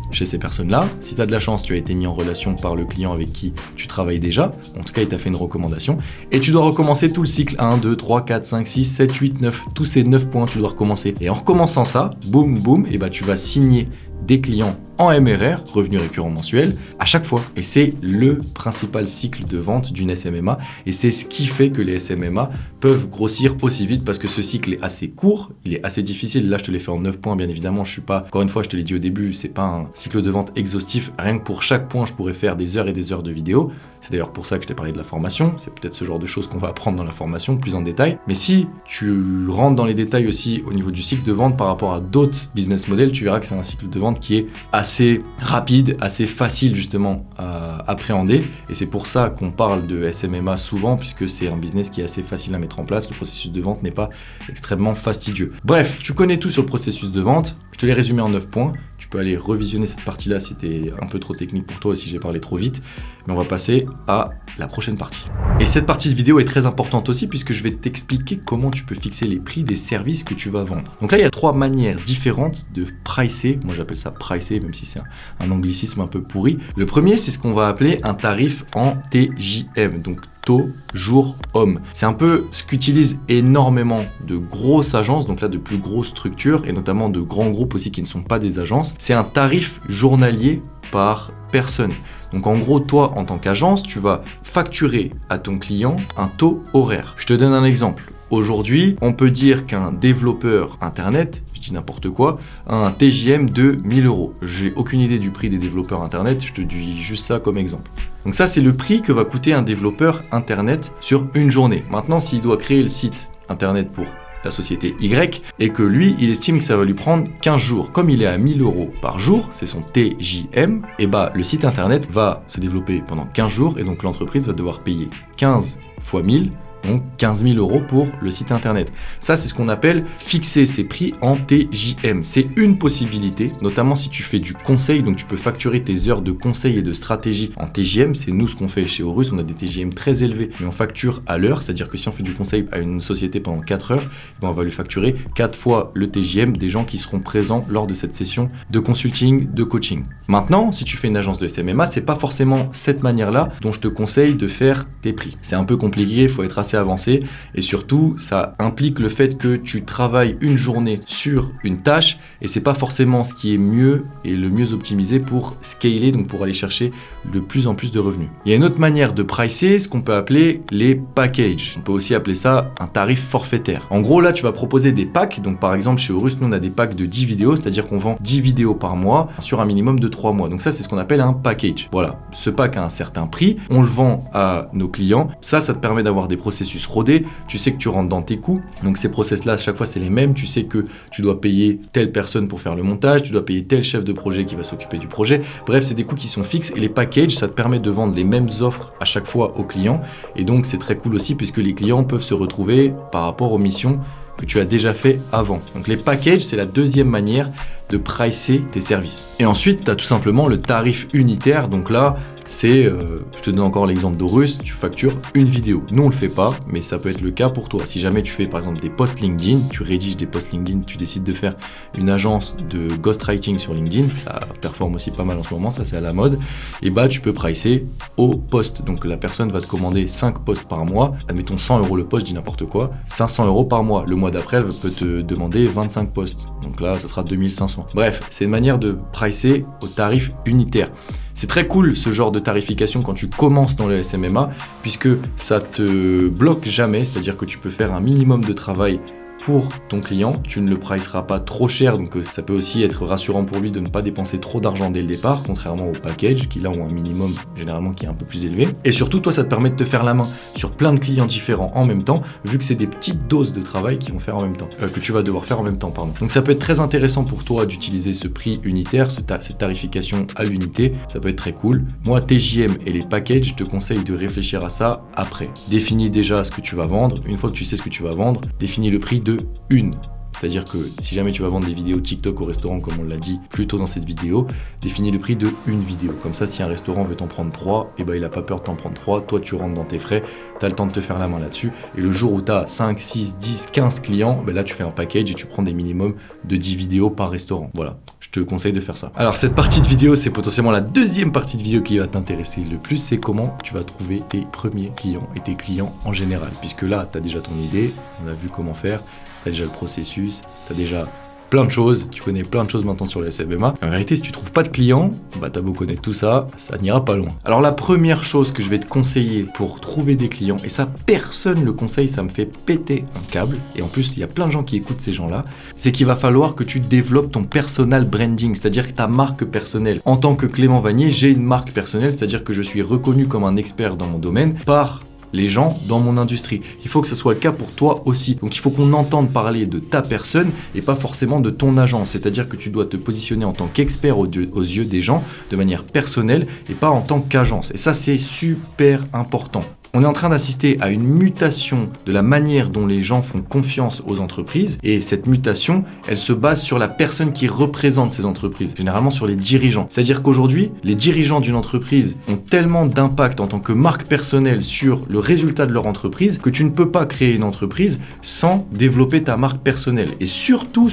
chez ces personnes-là. Si tu as de la chance, tu as été mis en relation par le client avec qui tu travailles déjà. En tout cas, il t'a fait une recommandation. Et tu dois recommencer tout le cycle. 1, 2, 3, 4, 5, 6, 7, 8, 9. Tous ces 9 points, tu dois recommencer. Et en recommençant ça, boum, boum, et tu vas signer des clients en MRR, revenu récurrent mensuel, à chaque fois. Et c'est le principal cycle de vente d'une SMMA. Et c'est ce qui fait que les SMMA peuvent grossir aussi vite, parce que ce cycle est assez court, il est assez difficile. Là, je te l'ai fait en 9 points, bien évidemment. Je suis pas, encore une fois, je te l'ai dit au début, c'est pas un cycle de vente exhaustif. Rien que pour chaque point, je pourrais faire des heures et des heures de vidéos. C'est d'ailleurs pour ça que je t'ai parlé de la formation. C'est peut-être ce genre de choses qu'on va apprendre dans la formation, plus en détail. Mais si tu rentres dans les détails aussi au niveau du cycle de vente par rapport à d'autres business models, tu verras que c'est un cycle de vente qui est assez rapide, assez facile justement à appréhender, et c'est pour ça qu'on parle de SMMA souvent, puisque c'est un business qui est assez facile à mettre en place. Le processus de vente n'est pas extrêmement fastidieux. Bref, tu connais tout sur le processus de vente, je te l'ai résumé en 9 points. Tu peux aller revisionner cette partie-là si t'es un peu trop technique pour toi et si j'ai parlé trop vite. Mais on va passer à la prochaine partie. Et cette partie de vidéo est très importante aussi, puisque je vais t'expliquer comment tu peux fixer les prix des services que tu vas vendre. Donc là, il y a 3 manières différentes de pricer. Moi, j'appelle ça pricer, même si c'est un anglicisme un peu pourri. Le premier, c'est ce qu'on va appeler un tarif en TJM, donc taux, jour, homme. C'est un peu ce qu'utilisent énormément de grosses agences, donc là de plus grosses structures, et notamment de grands groupes aussi qui ne sont pas des agences. C'est un tarif journalier par personne. Donc en gros, toi, en tant qu'agence, tu vas facturer à ton client un taux horaire. Je te donne un exemple. Aujourd'hui, on peut dire qu'un développeur internet, je dis n'importe quoi, a un TJM de 1000 €. J'ai aucune idée du prix des développeurs internet, je te dis juste ça comme exemple. Donc ça, c'est le prix que va coûter un développeur internet sur une journée. Maintenant, s'il doit créer le site internet pour la société Y, et que lui, il estime que ça va lui prendre 15 jours. Comme il est à 1000 € par jour, c'est son TJM, et le site internet va se développer pendant 15 jours, et donc l'entreprise va devoir payer 15 fois 1000, Donc 15 000 € pour le site internet. Ça, c'est ce qu'on appelle fixer ses prix en TJM. C'est une possibilité, notamment si tu fais du conseil, donc tu peux facturer tes heures de conseil et de stratégie en TJM. C'est nous ce qu'on fait chez Horus, on a des TJM très élevés, mais on facture à l'heure, c'est-à-dire que si on fait du conseil à une société pendant 4 heures, on va lui facturer 4 fois le TJM des gens qui seront présents lors de cette session de consulting, de coaching. Maintenant, si tu fais une agence de SMMA, c'est pas forcément cette manière-là dont je te conseille de faire tes prix. C'est un peu compliqué, il faut être assez avancé et surtout, ça implique le fait que tu travailles une journée sur une tâche et c'est pas forcément ce qui est mieux et le mieux optimisé pour scaler, donc pour aller chercher de plus en plus de revenus. Il y a une autre manière de pricer, ce qu'on peut appeler les packages. On peut aussi appeler ça un tarif forfaitaire. En gros, là, tu vas proposer des packs. Donc, par exemple, chez Horus, nous, on a des packs de 10 vidéos, c'est-à-dire qu'on vend 10 vidéos par mois sur un minimum de 3 mois. Donc ça, c'est ce qu'on appelle un package. Voilà, ce pack a un certain prix, on le vend à nos clients. Ça te permet d'avoir des processus rodés. Tu sais que tu rentres dans tes coûts. Donc ces process-là, à chaque fois, c'est les mêmes. Tu sais que tu dois payer telle personne pour faire le montage, tu dois payer tel chef de projet qui va s'occuper du projet. Bref, c'est des coûts qui sont fixes et les packages, ça te permet de vendre les mêmes offres à chaque fois aux clients. Et donc, c'est très cool aussi puisque les clients peuvent se retrouver par rapport aux missions que tu as déjà fait avant. Donc les packages, c'est la deuxième manière de pricer tes services. Et ensuite, tu as tout simplement le tarif unitaire. Donc là, c'est, je te donne encore l'exemple d'Horus, tu factures une vidéo. Nous, on le fait pas, mais ça peut être le cas pour toi. Si jamais tu fais par exemple des posts LinkedIn, tu rédiges des posts LinkedIn, tu décides de faire une agence de ghostwriting sur LinkedIn, ça performe aussi pas mal en ce moment, ça c'est à la mode, et bah tu peux pricer au post. Donc la personne va te commander 5 posts par mois, admettons 100 € le post, je dis n'importe quoi, 500 € par mois. Le mois d'après, elle peut te demander 25 posts. Donc là, ça sera 2500. Bref, c'est une manière de pricer au tarif unitaire. C'est très cool ce genre de tarification quand tu commences dans le SMMA puisque ça te bloque jamais, c'est-à-dire que tu peux faire un minimum de travail pour ton client, tu ne le priceras pas trop cher, donc ça peut aussi être rassurant pour lui de ne pas dépenser trop d'argent dès le départ, contrairement au package qui là ont un minimum généralement qui est un peu plus élevé. Et surtout, toi, ça te permet de te faire la main sur plein de clients différents en même temps, vu que c'est des petites doses de travail qu'ils vont faire en même temps, que tu vas devoir faire en même temps, pardon. Donc ça peut être très intéressant pour toi d'utiliser ce prix unitaire, cette tarification à l'unité, ça peut être très cool. Moi, TJM et les packages, je te conseille de réfléchir à ça après. Définis déjà ce que tu vas vendre. Une fois que tu sais ce que tu vas vendre, définis le prix de une. C'est-à-dire que si jamais tu vas vendre des vidéos TikTok au restaurant, comme on l'a dit plus tôt dans cette vidéo, définis le prix de une vidéo. Comme ça, si un restaurant veut t'en prendre 3, et ben il n'a pas peur de t'en prendre 3. Toi, tu rentres dans tes frais, tu as le temps de te faire la main là-dessus. Et le jour où tu as 5, 6, 10, 15 clients, ben là, tu fais un package et tu prends des minimums de 10 vidéos par restaurant. Voilà, je te conseille de faire ça. Alors, cette partie de vidéo, c'est potentiellement la deuxième partie de vidéo qui va t'intéresser le plus. C'est comment tu vas trouver tes premiers clients et tes clients en général. Puisque là, tu as déjà ton idée, on a vu comment faire. Tu as déjà le processus, tu as déjà plein de choses, tu connais plein de choses maintenant sur le SMMA. En réalité, si tu trouves pas de clients, bah t'as beau connaître tout ça, ça n'ira pas loin. Alors la première chose que je vais te conseiller pour trouver des clients, et ça personne le conseille, ça me fait péter un câble, et en plus il y a plein de gens qui écoutent ces gens-là, c'est qu'il va falloir que tu développes ton personal branding, c'est-à-dire ta marque personnelle. En tant que Clément Vanier, j'ai une marque personnelle, c'est-à-dire que je suis reconnu comme un expert dans mon domaine par les gens dans mon industrie. Il faut que ce soit le cas pour toi aussi. Donc il faut qu'on entende parler de ta personne et pas forcément de ton agence. C'est-à-dire que tu dois te positionner en tant qu'expert aux yeux des gens de manière personnelle et pas en tant qu'agence. Et ça, c'est super important. On est en train d'assister à une mutation de la manière dont les gens font confiance aux entreprises et cette mutation, elle se base sur la personne qui représente ces entreprises, généralement sur les dirigeants. C'est-à-dire qu'aujourd'hui, les dirigeants d'une entreprise ont tellement d'impact en tant que marque personnelle sur le résultat de leur entreprise que tu ne peux pas créer une entreprise sans développer ta marque personnelle et surtout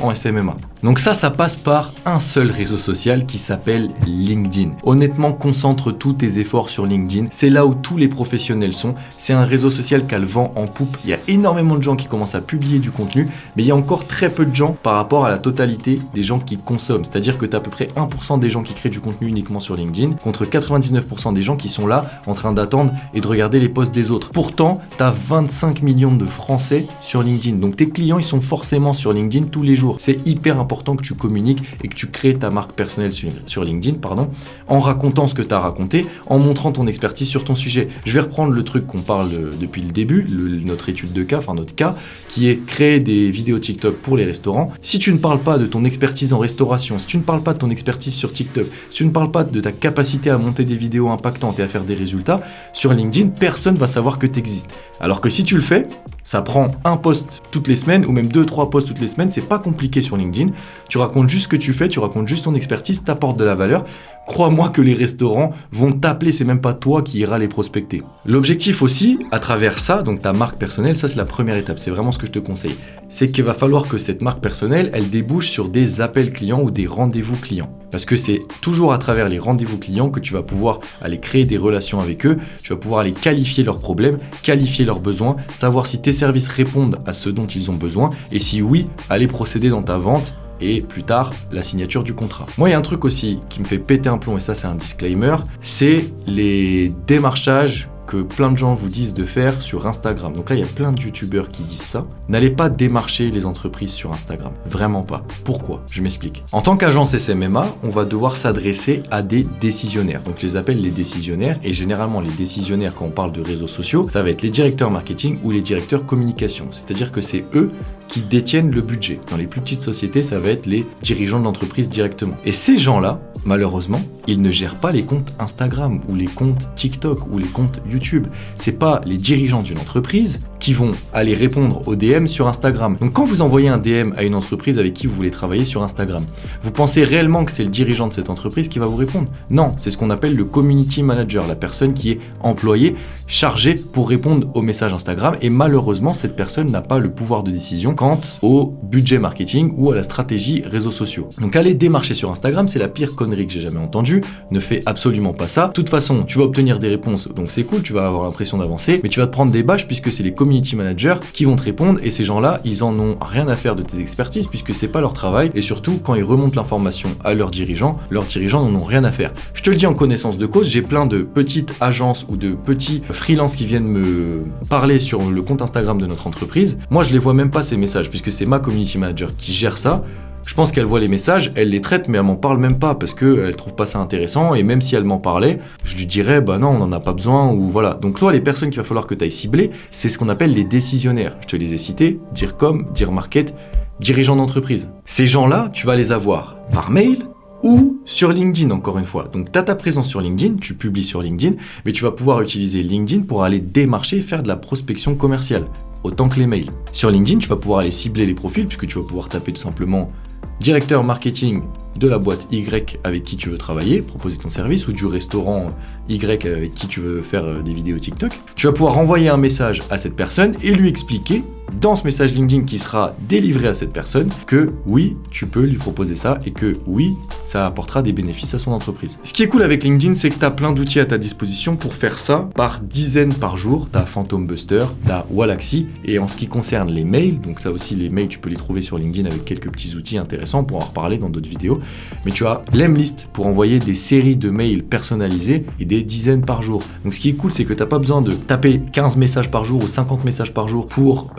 en SMMA. Donc ça passe par un seul réseau social qui s'appelle LinkedIn. Honnêtement, concentre tous tes efforts sur LinkedIn. C'est là où tous les professionnels sont. C'est un réseau social qui a le vent en poupe. Il y a énormément de gens qui commencent à publier du contenu, mais il y a encore très peu de gens par rapport à la totalité des gens qui consomment. C'est-à-dire que tu as à peu près 1% des gens qui créent du contenu uniquement sur LinkedIn, contre 99% des gens qui sont là en train d'attendre et de regarder les posts des autres. Pourtant, tu as 25 millions de Français sur LinkedIn. Donc tes clients, ils sont forcément sur LinkedIn tous les jours. C'est hyper important important que tu communiques et que tu crées ta marque personnelle sur LinkedIn, en racontant ce que tu as raconté, en montrant ton expertise sur ton sujet. Je vais reprendre le truc qu'on parle depuis le début, notre étude de cas, notre cas, qui est créer des vidéos TikTok pour les restaurants. Si tu ne parles pas de ton expertise en restauration, si tu ne parles pas de ton expertise sur TikTok, si tu ne parles pas de ta capacité à monter des vidéos impactantes et à faire des résultats, sur LinkedIn, personne ne va savoir que tu existes. Alors que si tu le fais, ça prend un post toutes les semaines ou même 2-3 posts toutes les semaines, c'est pas compliqué sur LinkedIn. Tu racontes juste ce que tu fais, tu racontes juste ton expertise, t'apportes de la valeur. Crois-moi que les restaurants vont t'appeler, c'est même pas toi qui iras les prospecter. L'objectif aussi, à travers ça, donc ta marque personnelle, ça c'est la première étape, c'est vraiment ce que je te conseille. C'est qu'il va falloir que cette marque personnelle, elle débouche sur des appels clients ou des rendez-vous clients. Parce que c'est toujours à travers les rendez-vous clients que tu vas pouvoir aller créer des relations avec eux, tu vas pouvoir aller qualifier leurs problèmes, qualifier leurs besoins, savoir si tes services répondent à ce dont ils ont besoin et si oui, aller procéder dans ta vente et plus tard, la signature du contrat. Moi, il y a un truc aussi qui me fait péter un plomb et ça, c'est un disclaimer, c'est les démarchages que plein de gens vous disent de faire sur Instagram. Donc là, il y a plein de youtubeurs qui disent ça. N'allez pas démarcher les entreprises sur Instagram. Vraiment pas. Pourquoi ? Je m'explique. En tant qu'agence SMMA, on va devoir s'adresser à des décisionnaires. Donc je les appelle les décisionnaires et généralement les décisionnaires quand on parle de réseaux sociaux, ça va être les directeurs marketing ou les directeurs communication. C'est-à-dire que c'est eux qui détiennent le budget. Dans les plus petites sociétés, ça va être les dirigeants de l'entreprise directement. Et ces gens-là, malheureusement, ils ne gèrent pas les comptes Instagram ou les comptes TikTok ou les comptes YouTube. C'est pas les dirigeants d'une entreprise qui vont aller répondre aux DM sur Instagram. Donc quand vous envoyez un DM à une entreprise avec qui vous voulez travailler sur Instagram, vous pensez réellement que c'est le dirigeant de cette entreprise qui va vous répondre ? Non, c'est ce qu'on appelle le community manager, la personne qui est employée, chargée pour répondre aux messages Instagram et malheureusement, cette personne n'a pas le pouvoir de décision quant au budget marketing ou à la stratégie réseaux sociaux. Donc aller démarcher sur Instagram, c'est la pire connerie que j'ai jamais entendue. Ne fais absolument pas ça. De toute façon, tu vas obtenir des réponses, donc c'est cool, tu vas avoir l'impression d'avancer, mais tu vas te prendre des bâches puisque c'est les community managers qui vont te répondre et ces gens-là, ils en ont rien à faire de tes expertises puisque c'est pas leur travail et surtout quand ils remontent l'information à leurs dirigeants n'en ont rien à faire. Je te le dis en connaissance de cause, j'ai plein de petites agences ou de petits freelances qui viennent me parler sur le compte Instagram de notre entreprise. Moi, je les vois même pas ces messages puisque c'est ma community manager qui gère ça. Je pense qu'elle voit les messages, elle les traite, mais elle m'en parle même pas parce qu'elle trouve pas ça intéressant. Et même si elle m'en parlait, je lui dirais, bah non, on n'en a pas besoin ou voilà. Donc toi, les personnes qu'il va falloir que tu ailles cibler, c'est ce qu'on appelle les décisionnaires. Je te les ai cités, Dircom, Dirmarket, dirigeants d'entreprise. Ces gens-là, tu vas les avoir par mail ou sur LinkedIn encore une fois. Donc tu as ta présence sur LinkedIn, tu publies sur LinkedIn, mais tu vas pouvoir utiliser LinkedIn pour aller démarcher et faire de la prospection commerciale, autant que les mails. Sur LinkedIn, tu vas pouvoir aller cibler les profils puisque tu vas pouvoir taper tout simplement directeur marketing de la boîte Y avec qui tu veux travailler, proposer ton service, ou du restaurant Y avec qui tu veux faire des vidéos TikTok. Tu vas pouvoir envoyer un message à cette personne et lui expliquer dans ce message LinkedIn qui sera délivré à cette personne que oui, tu peux lui proposer ça et que oui, ça apportera des bénéfices à son entreprise. Ce qui est cool avec LinkedIn, c'est que tu as plein d'outils à ta disposition pour faire ça par dizaines par jour. Tu as Phantom Buster, tu as Wallaxy et en ce qui concerne les mails, donc ça aussi les mails, tu peux les trouver sur LinkedIn avec quelques petits outils intéressants pour en reparler dans d'autres vidéos. Mais tu as Lemlist pour envoyer des séries de mails personnalisés et des dizaines par jour. Donc ce qui est cool, c'est que tu n'as pas besoin de taper 15 messages par jour ou 50 messages par jour pour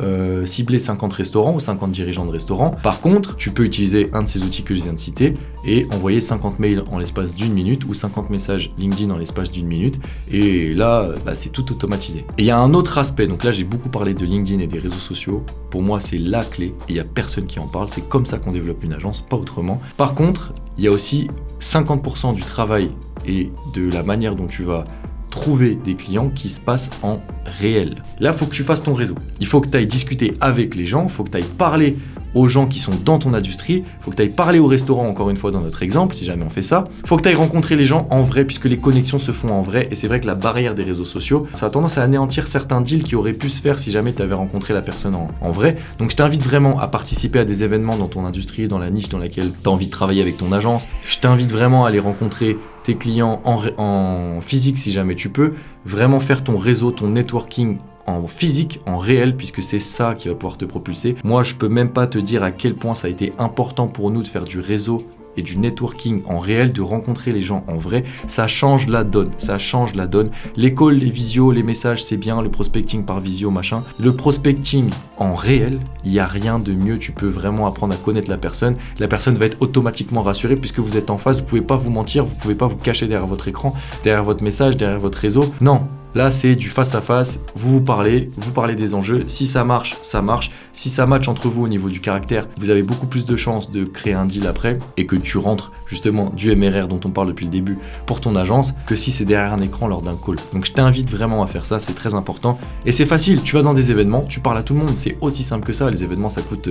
cibler 50 restaurants ou 50 dirigeants de restaurants. Par contre, tu peux utiliser un de ces outils que je viens de citer et envoyer 50 mails en l'espace d'une minute ou 50 messages LinkedIn en l'espace d'une minute. Et là, c'est tout automatisé. Et il y a un autre aspect. Donc là, j'ai beaucoup parlé de LinkedIn et des réseaux sociaux. Pour moi, c'est la clé et il n'y a personne qui en parle. C'est comme ça qu'on développe une agence, pas autrement. Par contre, il y a aussi 50% du travail et de la manière dont tu vas trouver des clients qui se passent en réel. Là, il faut que tu fasses ton réseau. Il faut que tu ailles discuter avec les gens, il faut que tu ailles parler aux gens qui sont dans ton industrie, il faut que tu ailles parler au restaurant, encore une fois dans notre exemple, si jamais on fait ça. Il faut que tu ailles rencontrer les gens en vrai, puisque les connexions se font en vrai, et c'est vrai que la barrière des réseaux sociaux, ça a tendance à anéantir certains deals qui auraient pu se faire si jamais tu avais rencontré la personne en vrai. Donc je t'invite vraiment à participer à des événements dans ton industrie, dans la niche dans laquelle tu as envie de travailler avec ton agence. Je t'invite vraiment à aller rencontrer tes clients en physique si jamais tu peux, vraiment faire ton réseau, ton networking en physique, en réel, puisque c'est ça qui va pouvoir te propulser. Moi, je peux même pas te dire à quel point ça a été important pour nous de faire du réseau et du networking en réel, de rencontrer les gens en vrai, ça change la donne. Ça change la donne. Les calls, les visios, les messages, c'est bien, le prospecting par visio, machin. Le prospecting en réel, il n'y a rien de mieux. Tu peux vraiment apprendre à connaître la personne. La personne va être automatiquement rassurée puisque vous êtes en face. Vous ne pouvez pas vous mentir, vous ne pouvez pas vous cacher derrière votre écran, derrière votre message, derrière votre réseau. Non. Là, c'est du face à face, vous parlez des enjeux. Si ça marche, ça marche. Si ça match entre vous au niveau du caractère, vous avez beaucoup plus de chances de créer un deal après et que tu rentres justement du MRR dont on parle depuis le début pour ton agence que si c'est derrière un écran lors d'un call. Donc je t'invite vraiment à faire ça, c'est très important. Et c'est facile, tu vas dans des événements, tu parles à tout le monde, c'est aussi simple que ça. Les événements, ça coûte,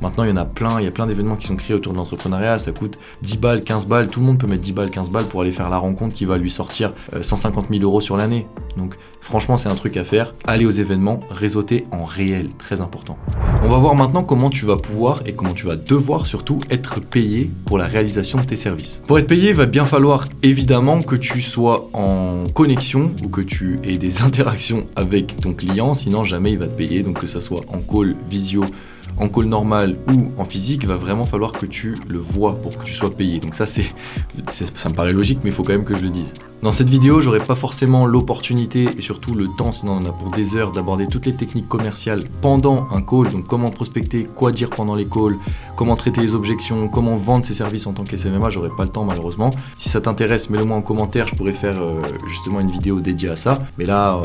maintenant il y en a plein, il y a plein d'événements qui sont créés autour de l'entrepreneuriat, ça coûte 10 balles, 15 balles, tout le monde peut mettre 10 balles, 15 balles pour aller faire la rencontre qui va lui sortir 150 000 € sur l'année. Donc franchement, c'est un truc à faire. Aller aux événements, réseauter en réel, très important. On va voir maintenant comment tu vas pouvoir et comment tu vas devoir surtout être payé pour la réalisation de tes services. Pour être payé, il va bien falloir évidemment que tu sois en connexion ou que tu aies des interactions avec ton client, sinon jamais il va te payer. Donc que ça soit en call, visio, en call normal ou en physique, il va vraiment falloir que tu le vois pour que tu sois payé. Donc ça me paraît logique, mais il faut quand même que je le dise. Dans cette vidéo, j'aurai pas forcément l'opportunité et surtout le temps, sinon on en a pour des heures, d'aborder toutes les techniques commerciales pendant un call. Donc comment prospecter, quoi dire pendant les calls, comment traiter les objections, comment vendre ses services en tant qu'SMMA, j'aurai pas le temps malheureusement. Si ça t'intéresse, mets-le-moi en commentaire, je pourrais faire justement une vidéo dédiée à ça. Mais là,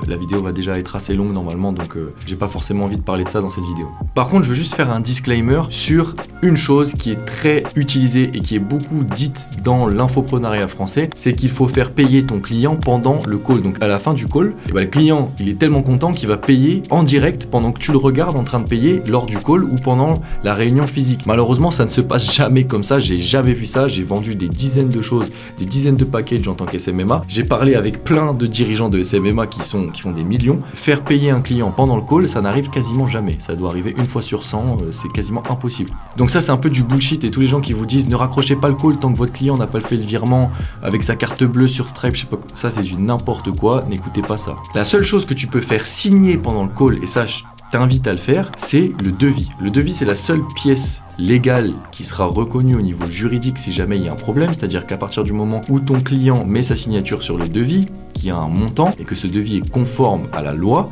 la vidéo va déjà être assez longue normalement, donc j'ai pas forcément envie de parler de ça dans cette vidéo. Par contre, je veux juste faire un disclaimer sur une chose qui est très utilisée et qui est beaucoup dite dans l'infoprenariat français, c'est qu'il faut faire payer ton client pendant le call. Donc à la fin du call, le client il est tellement content qu'il va payer en direct pendant que tu le regardes en train de payer lors du call ou pendant la réunion physique. Malheureusement, ça ne se passe jamais comme ça. J'ai jamais vu ça. J'ai vendu des dizaines de choses, des dizaines de packages en tant qu'SMMA. J'ai parlé avec plein de dirigeants de SMMA qui font des millions. Faire payer un client pendant le call, ça n'arrive quasiment jamais. Ça doit arriver une fois sur 100. C'est quasiment impossible. Donc ça, c'est un peu du bullshit. Et tous les gens qui vous disent ne raccrochez pas le call tant que votre client n'a pas fait le virement avec sa carte bleue sur Stripe, je sais pas quoi. Ça, c'est du n'importe quoi. N'écoutez pas ça. La seule chose que tu peux faire signer pendant le call, et ça, je t'invite à le faire, c'est le devis. Le devis, c'est la seule pièce légale qui sera reconnue au niveau juridique si jamais il y a un problème, c'est-à-dire qu'à partir du moment où ton client met sa signature sur le devis, qui a un montant, et que ce devis est conforme à la loi,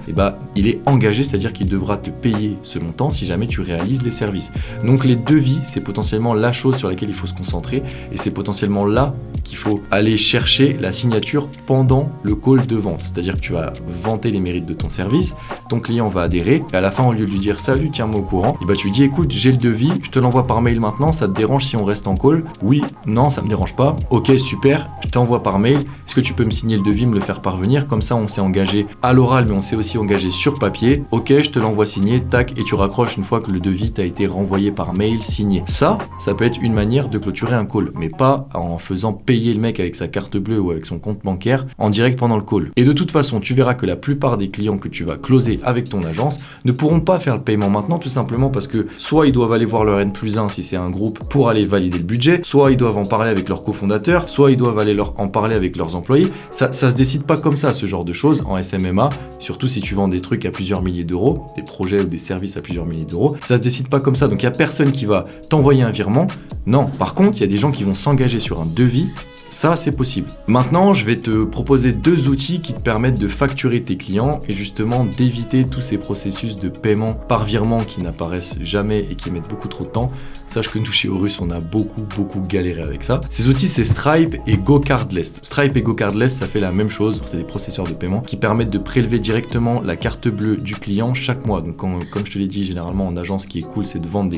il est engagé, c'est-à-dire qu'il devra te payer ce montant si jamais tu réalises les services. Donc les devis, c'est potentiellement la chose sur laquelle il faut se concentrer, et c'est potentiellement là qu'il faut aller chercher la signature pendant le call de vente. C'est-à-dire que tu vas vanter les mérites de ton service, ton client va adhérer, et à la fin, au lieu de lui dire « Salut, tiens-moi au courant », tu lui dis « Écoute, j'ai le devis, je te l'envoie par mail maintenant, ça te dérange si on reste en call ?» Oui, non, ça me dérange pas. Ok, super, je t'envoie par mail. Est-ce que tu peux me signer le devis, me le faire parvenir? Comme ça, on s'est engagé à l'oral, mais on s'est aussi engagé sur papier. Ok, je te l'envoie signé, tac, et tu raccroches une fois que le devis t'a été renvoyé par mail, signé. Ça peut être une manière de clôturer un call, mais pas en faisant payer le mec avec sa carte bleue ou avec son compte bancaire en direct pendant le call. Et de toute façon, tu verras que la plupart des clients que tu vas closer avec ton agence ne pourront pas faire le paiement maintenant, tout simplement parce que soit ils doivent aller voir leur N+1 si c'est un groupe pour aller valider le budget, soit ils doivent en parler avec leur cofondateur, soit ils doivent aller en parler avec leurs employés. Ça se décide pas comme ça, ce genre de choses en SMMA, surtout si tu vends des trucs à plusieurs milliers d'euros, des projets ou des services à plusieurs milliers d'euros, ça se décide pas comme ça. Donc il y a personne qui va t'envoyer un virement. Non, par contre, il y a des gens qui vont s'engager sur un devis. Ça, c'est possible. Maintenant, je vais te proposer 2 outils qui te permettent de facturer tes clients et justement d'éviter tous ces processus de paiement par virement qui n'apparaissent jamais et qui mettent beaucoup trop de temps. Sache que nous, chez Horus, on a beaucoup galéré avec ça. Ces outils, c'est Stripe et GoCardless. Stripe et GoCardless, ça fait la même chose. C'est des processeurs de paiement qui permettent de prélever directement la carte bleue du client chaque mois. Donc, comme je te l'ai dit, généralement en agence, ce qui est cool, c'est de vendre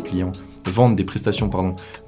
des prestations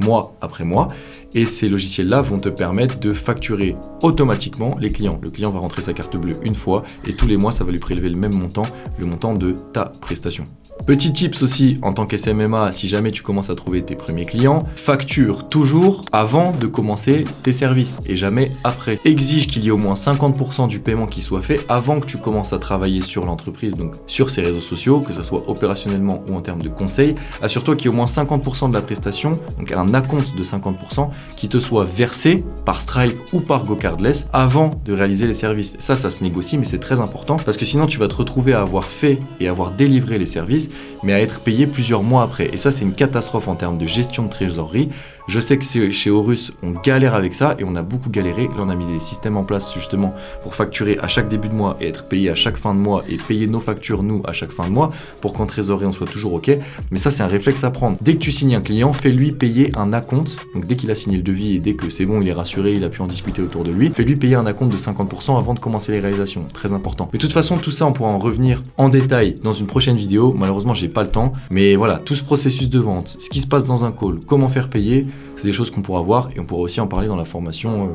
mois après mois. Et ces logiciels-là vont te permettre de facturer automatiquement les clients. Le client va rentrer sa carte bleue une fois et tous les mois, ça va lui prélever le même montant, le montant de ta prestation. Petit tips aussi en tant qu'SMMA, si jamais tu commences à trouver tes premiers clients, facture toujours avant de commencer tes services et jamais après. Exige qu'il y ait au moins 50% du paiement qui soit fait avant que tu commences à travailler sur l'entreprise, donc sur ses réseaux sociaux, que ce soit opérationnellement ou en termes de conseils. Assure-toi qu'il y ait au moins 50% de la prestation, donc un acompte de 50%, qui te soit versé par Stripe ou par GoCardless avant de réaliser les services. Ça se négocie, mais c'est très important parce que sinon tu vas te retrouver à avoir fait et avoir délivré les services mais à être payé plusieurs mois après. Et ça, c'est une catastrophe en termes de gestion de trésorerie. Je sais que chez Horus, on galère avec ça et on a beaucoup galéré. Là, on a mis des systèmes en place justement pour facturer à chaque début de mois et être payé à chaque fin de mois et payer nos factures, nous, à chaque fin de mois pour qu'en trésorerie, on soit toujours OK. Mais ça, c'est un réflexe à prendre. Dès que tu signes un client, fais-lui payer un acompte. Donc, dès qu'il a signé le devis et dès que c'est bon, il est rassuré, il a pu en discuter autour de lui, fais-lui payer un acompte de 50% avant de commencer les réalisations. Très important. Mais de toute façon, tout ça, on pourra en revenir en détail dans une prochaine vidéo. Malheureusement, j'ai pas le temps. Mais voilà, tout ce processus de vente, ce qui se passe dans un call, comment faire payer, c'est des choses qu'on pourra voir et on pourra aussi en parler dans la formation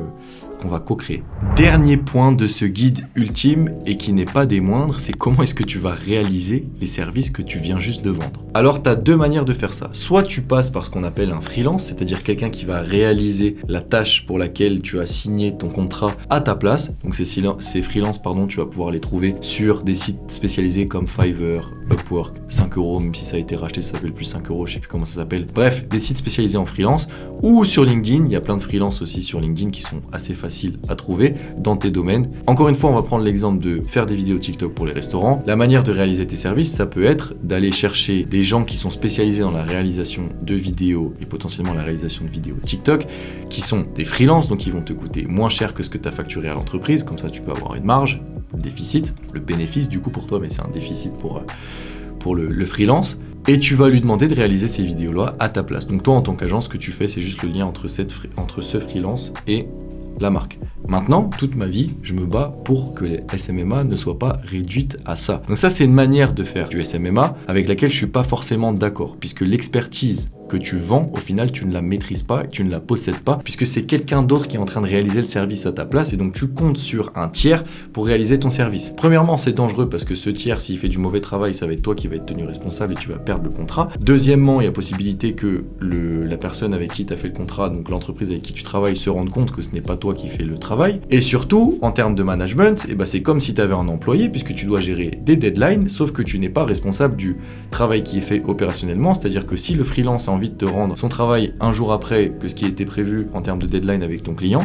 qu'on va co-créer. Dernier point de ce guide ultime et qui n'est pas des moindres, c'est comment est-ce que tu vas réaliser les services que tu viens juste de vendre. Alors, tu as deux manières de faire ça. Soit tu passes par ce qu'on appelle un freelance, c'est-à-dire quelqu'un qui va réaliser la tâche pour laquelle tu as signé ton contrat à ta place. Donc ces freelances, tu vas pouvoir les trouver sur des sites spécialisés comme Fiverr, Upwork, 5 €, même si ça a été racheté, ça s'appelle plus 5 €, je sais plus comment ça s'appelle. Bref, des sites spécialisés en freelance ou sur LinkedIn. Il y a plein de freelances aussi sur LinkedIn qui sont assez faciles à trouver dans tes domaines. Encore une fois, on va prendre l'exemple de faire des vidéos TikTok pour les restaurants. La manière de réaliser tes services, ça peut être d'aller chercher des gens qui sont spécialisés dans la réalisation de vidéos et potentiellement la réalisation de vidéos TikTok, qui sont des freelances, donc ils vont te coûter moins cher que ce que tu as facturé à l'entreprise. Comme ça, tu peux avoir une marge, le déficit, le bénéfice du coup pour toi, mais c'est un déficit pour le freelance. Et tu vas lui demander de réaliser ces vidéos-là à ta place. Donc toi, en tant qu'agence, ce que tu fais, c'est juste le lien entre ce freelance et la marque. Maintenant, toute ma vie, je me bats pour que les SMMA ne soient pas réduites à ça. Donc ça, c'est une manière de faire du SMMA avec laquelle je suis pas forcément d'accord, puisque l'expertise que tu vends, au final, tu ne la maîtrises pas, tu ne la possèdes pas, puisque c'est quelqu'un d'autre qui est en train de réaliser le service à ta place, et donc tu comptes sur un tiers pour réaliser ton service. Premièrement, c'est dangereux parce que ce tiers, s'il fait du mauvais travail, ça va être toi qui va être tenu responsable et tu vas perdre le contrat. Deuxièmement, il y a possibilité que la personne avec qui tu as fait le contrat, donc l'entreprise avec qui tu travailles, se rende compte que ce n'est pas toi qui fais le travail. Et surtout, en termes de management, c'est comme si tu avais un employé, puisque tu dois gérer des deadlines, sauf que tu n'es pas responsable du travail qui est fait opérationnellement, c'est-à-dire que si le freelance a envie de te rendre son travail un jour après que ce qui était prévu en termes de deadline avec ton client,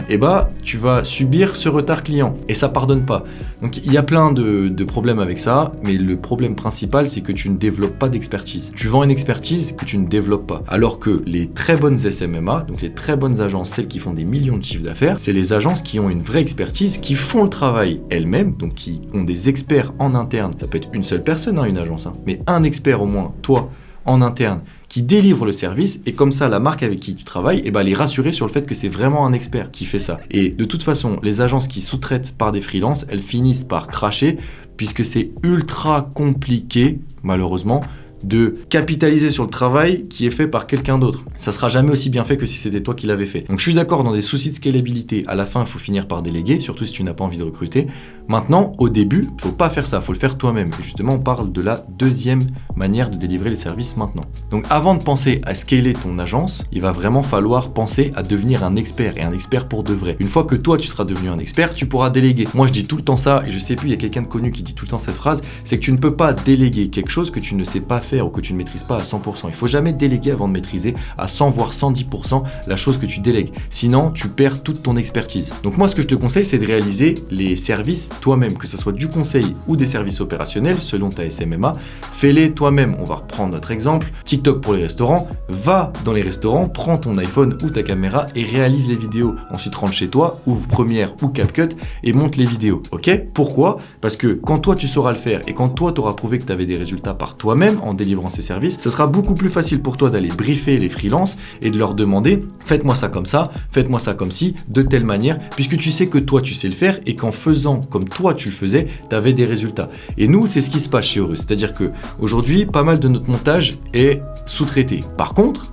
tu vas subir ce retard client et ça pardonne pas. Donc il y a plein de problèmes avec ça, mais le problème principal, c'est que tu ne développes pas d'expertise. Tu vends une expertise que tu ne développes pas. Alors que les très bonnes SMMA, donc les très bonnes agences, celles qui font des millions de chiffres d'affaires, c'est les agences qui ont une vraie expertise, qui font le travail elles-mêmes, donc qui ont des experts en interne. Ça peut être une seule personne, une agence, mais un expert au moins, toi, en interne, qui délivre le service, et comme ça la marque avec qui tu travailles, elle est rassurée sur le fait que c'est vraiment un expert qui fait ça. Et de toute façon, les agences qui sous-traitent par des freelances, elles finissent par cracher, puisque c'est ultra compliqué, malheureusement, de capitaliser sur le travail qui est fait par quelqu'un d'autre. Ça sera jamais aussi bien fait que si c'était toi qui l'avais fait. Donc je suis d'accord, dans des soucis de scalabilité, à la fin il faut finir par déléguer, surtout si tu n'as pas envie de recruter. Maintenant, au début, il faut pas faire ça, il faut le faire toi-même. Et justement, on parle de la deuxième manière de délivrer les services maintenant. Donc avant de penser à scaler ton agence, il va vraiment falloir penser à devenir un expert, et un expert pour de vrai. Une fois que toi tu seras devenu un expert, tu pourras déléguer. Moi je dis tout le temps ça, et je sais plus, il y a quelqu'un de connu qui dit tout le temps cette phrase, c'est que tu ne peux pas déléguer quelque chose que tu ne sais pas faire ou que tu ne maîtrises pas à 100%. Il faut jamais déléguer avant de maîtriser à 100 voire 110% la chose que tu délègues. Sinon, tu perds toute ton expertise. Donc moi, ce que je te conseille, c'est de réaliser les services toi-même, que ce soit du conseil ou des services opérationnels selon ta SMMA. Fais-les toi-même. On va reprendre notre exemple. TikTok pour les restaurants. Va dans les restaurants, prends ton iPhone ou ta caméra et réalise les vidéos. Ensuite, rentre chez toi, ouvre Premiere ou CapCut et monte les vidéos. Ok ? Pourquoi ? Parce que quand toi, tu sauras le faire et quand toi, tu auras prouvé que tu avais des résultats par toi-même en délivrant ces services, ça sera beaucoup plus facile pour toi d'aller briefer les freelances et de leur demander faites-moi ça comme ça, faites-moi ça comme ci, de telle manière, puisque tu sais que toi tu sais le faire et qu'en faisant comme toi tu le faisais, tu avais des résultats. Et nous, c'est ce qui se passe chez Horus, c'est-à-dire que aujourd'hui, pas mal de notre montage est sous-traité. Par contre,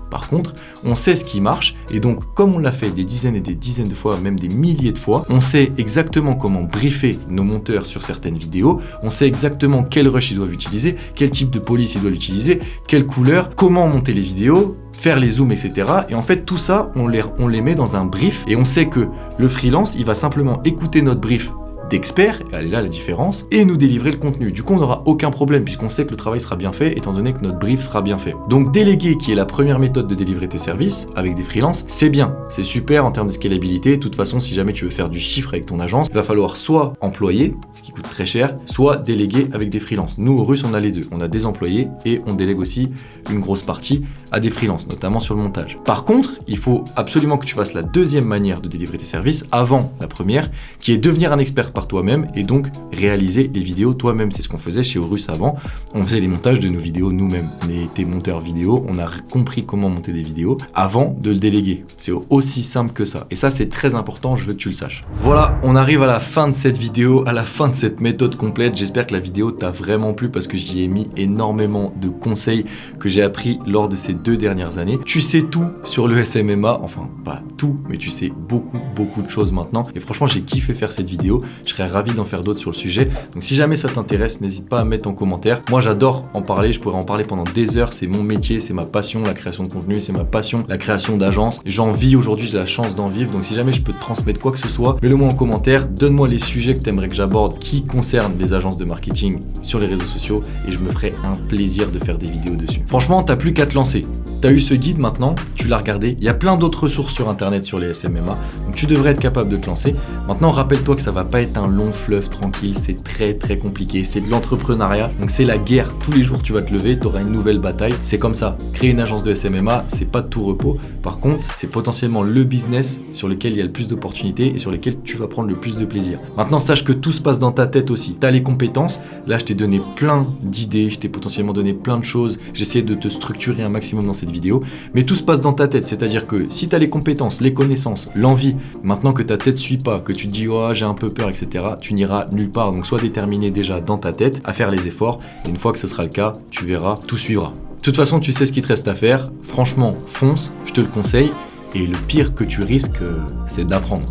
on sait ce qui marche et donc comme on l'a fait des dizaines et des dizaines de fois, même des milliers de fois, on sait exactement comment briefer nos monteurs sur certaines vidéos, on sait exactement quel rush ils doivent utiliser, quel type de police ils doivent utiliser, quelle couleur, comment monter les vidéos, faire les zooms, etc. Et en fait, tout ça, on les met dans un brief et on sait que le freelance, il va simplement écouter notre brief d'experts, et elle est là la différence, et nous délivrer le contenu. Du coup, on n'aura aucun problème puisqu'on sait que le travail sera bien fait étant donné que notre brief sera bien fait. Donc déléguer, qui est la première méthode de délivrer tes services avec des freelances, c'est bien, c'est super en termes de scalabilité. De toute façon, si jamais tu veux faire du chiffre avec ton agence, il va falloir soit employer, ce qui coûte très cher, soit déléguer avec des freelances. Nous, au Russe, on a les deux. On a des employés et on délègue aussi une grosse partie à des freelances, notamment sur le montage. Par contre, il faut absolument que tu fasses la deuxième manière de délivrer tes services avant la première, qui est devenir un expert par toi-même et donc réaliser les vidéos toi-même. C'est ce qu'on faisait chez Horus avant. On faisait les montages de nos vidéos nous-mêmes. On était monteurs vidéo, on a compris comment monter des vidéos avant de le déléguer. C'est aussi simple que ça. Et ça, c'est très important, je veux que tu le saches. Voilà, on arrive à la fin de cette vidéo, à la fin de cette méthode complète. J'espère que la vidéo t'a vraiment plu parce que j'y ai mis énormément de conseils que j'ai appris lors de ces 2 dernières années. Tu sais tout sur le SMMA, enfin pas tout, mais tu sais beaucoup de choses maintenant. Et franchement, j'ai kiffé faire cette vidéo. Je serais ravi d'en faire d'autres sur le sujet. Donc si jamais ça t'intéresse, n'hésite pas à mettre en commentaire. Moi, j'adore en parler. Je pourrais en parler pendant des heures. C'est mon métier, c'est ma passion, la création de contenu, c'est ma passion, la création d'agences. J'en vis aujourd'hui, j'ai la chance d'en vivre. Donc si jamais je peux te transmettre quoi que ce soit, mets-le moi en commentaire. Donne-moi les sujets que tu aimerais que j'aborde qui concernent les agences de marketing sur les réseaux sociaux et je me ferai un plaisir de faire des vidéos dessus. Franchement, t'as plus qu'à te lancer. T'as eu ce guide maintenant, tu l'as regardé. Il y a plein d'autres ressources sur internet sur les SMMA. Donc tu devrais être capable de te lancer. Maintenant, rappelle-toi que ça va pas être un long fleuve tranquille. C'est très compliqué. C'est de l'entrepreneuriat. Donc c'est la guerre. Tous les jours, tu vas te lever, tu auras une nouvelle bataille. C'est comme ça. Créer une agence de SMMA, c'est pas de tout repos. Par contre, c'est potentiellement le business sur lequel il y a le plus d'opportunités et sur lesquels tu vas prendre le plus de plaisir. Maintenant, sache que tout se passe dans ta tête aussi. Tu as les compétences. Là, je t'ai donné plein d'idées. Je t'ai potentiellement donné plein de choses. J'essaie de te structurer un maximum dans cette vidéo. Mais tout se passe dans ta tête. C'est-à-dire que si tu as les compétences, les connaissances, l'envie, maintenant que ta tête suit pas, que tu te dis oh, j'ai un peu peur, etc., tu n'iras nulle part. Donc sois déterminé déjà dans ta tête à faire les efforts. Et une fois que ce sera le cas, tu verras, tout suivra. De toute façon, tu sais ce qu'il te reste à faire. Franchement, fonce, je te le conseille. Et le pire que tu risques, c'est d'apprendre.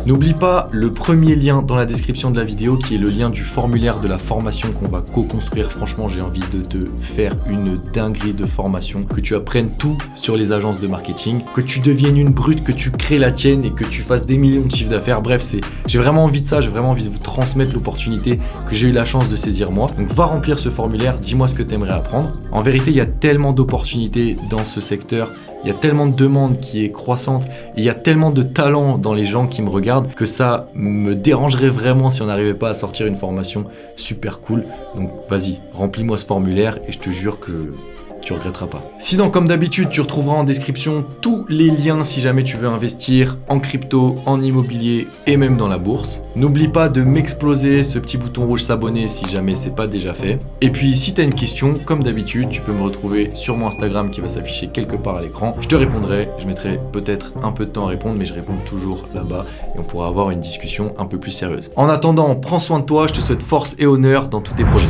N'oublie pas le premier lien dans la description de la vidéo qui est le lien du formulaire de la formation qu'on va co-construire. Franchement, j'ai envie de te faire une dinguerie de formation, que tu apprennes tout sur les agences de marketing, que tu deviennes une brute, que tu crées la tienne et que tu fasses des millions de chiffres d'affaires. Bref, j'ai vraiment envie de ça, j'ai vraiment envie de vous transmettre l'opportunité que j'ai eu la chance de saisir moi. Donc va remplir ce formulaire, dis-moi ce que tu aimerais apprendre. En vérité, il y a tellement d'opportunités dans ce secteur. Il y a tellement de demandes qui est croissante, et il y a tellement de talent dans les gens qui me regardent que ça me dérangerait vraiment si on n'arrivait pas à sortir une formation super cool. Donc vas-y, remplis-moi ce formulaire et je te jure que tu regretteras pas. Sinon, comme d'habitude, tu retrouveras en description tous les liens si jamais tu veux investir en crypto, en immobilier et même dans la bourse. N'oublie pas de m'exploser ce petit bouton rouge s'abonner si jamais c'est pas déjà fait. Et puis, si tu as une question, comme d'habitude, tu peux me retrouver sur mon Instagram qui va s'afficher quelque part à l'écran. Je te répondrai, je mettrai peut-être un peu de temps à répondre, mais je réponds toujours là-bas et on pourra avoir une discussion un peu plus sérieuse. En attendant, prends soin de toi, je te souhaite force et honneur dans tous tes projets.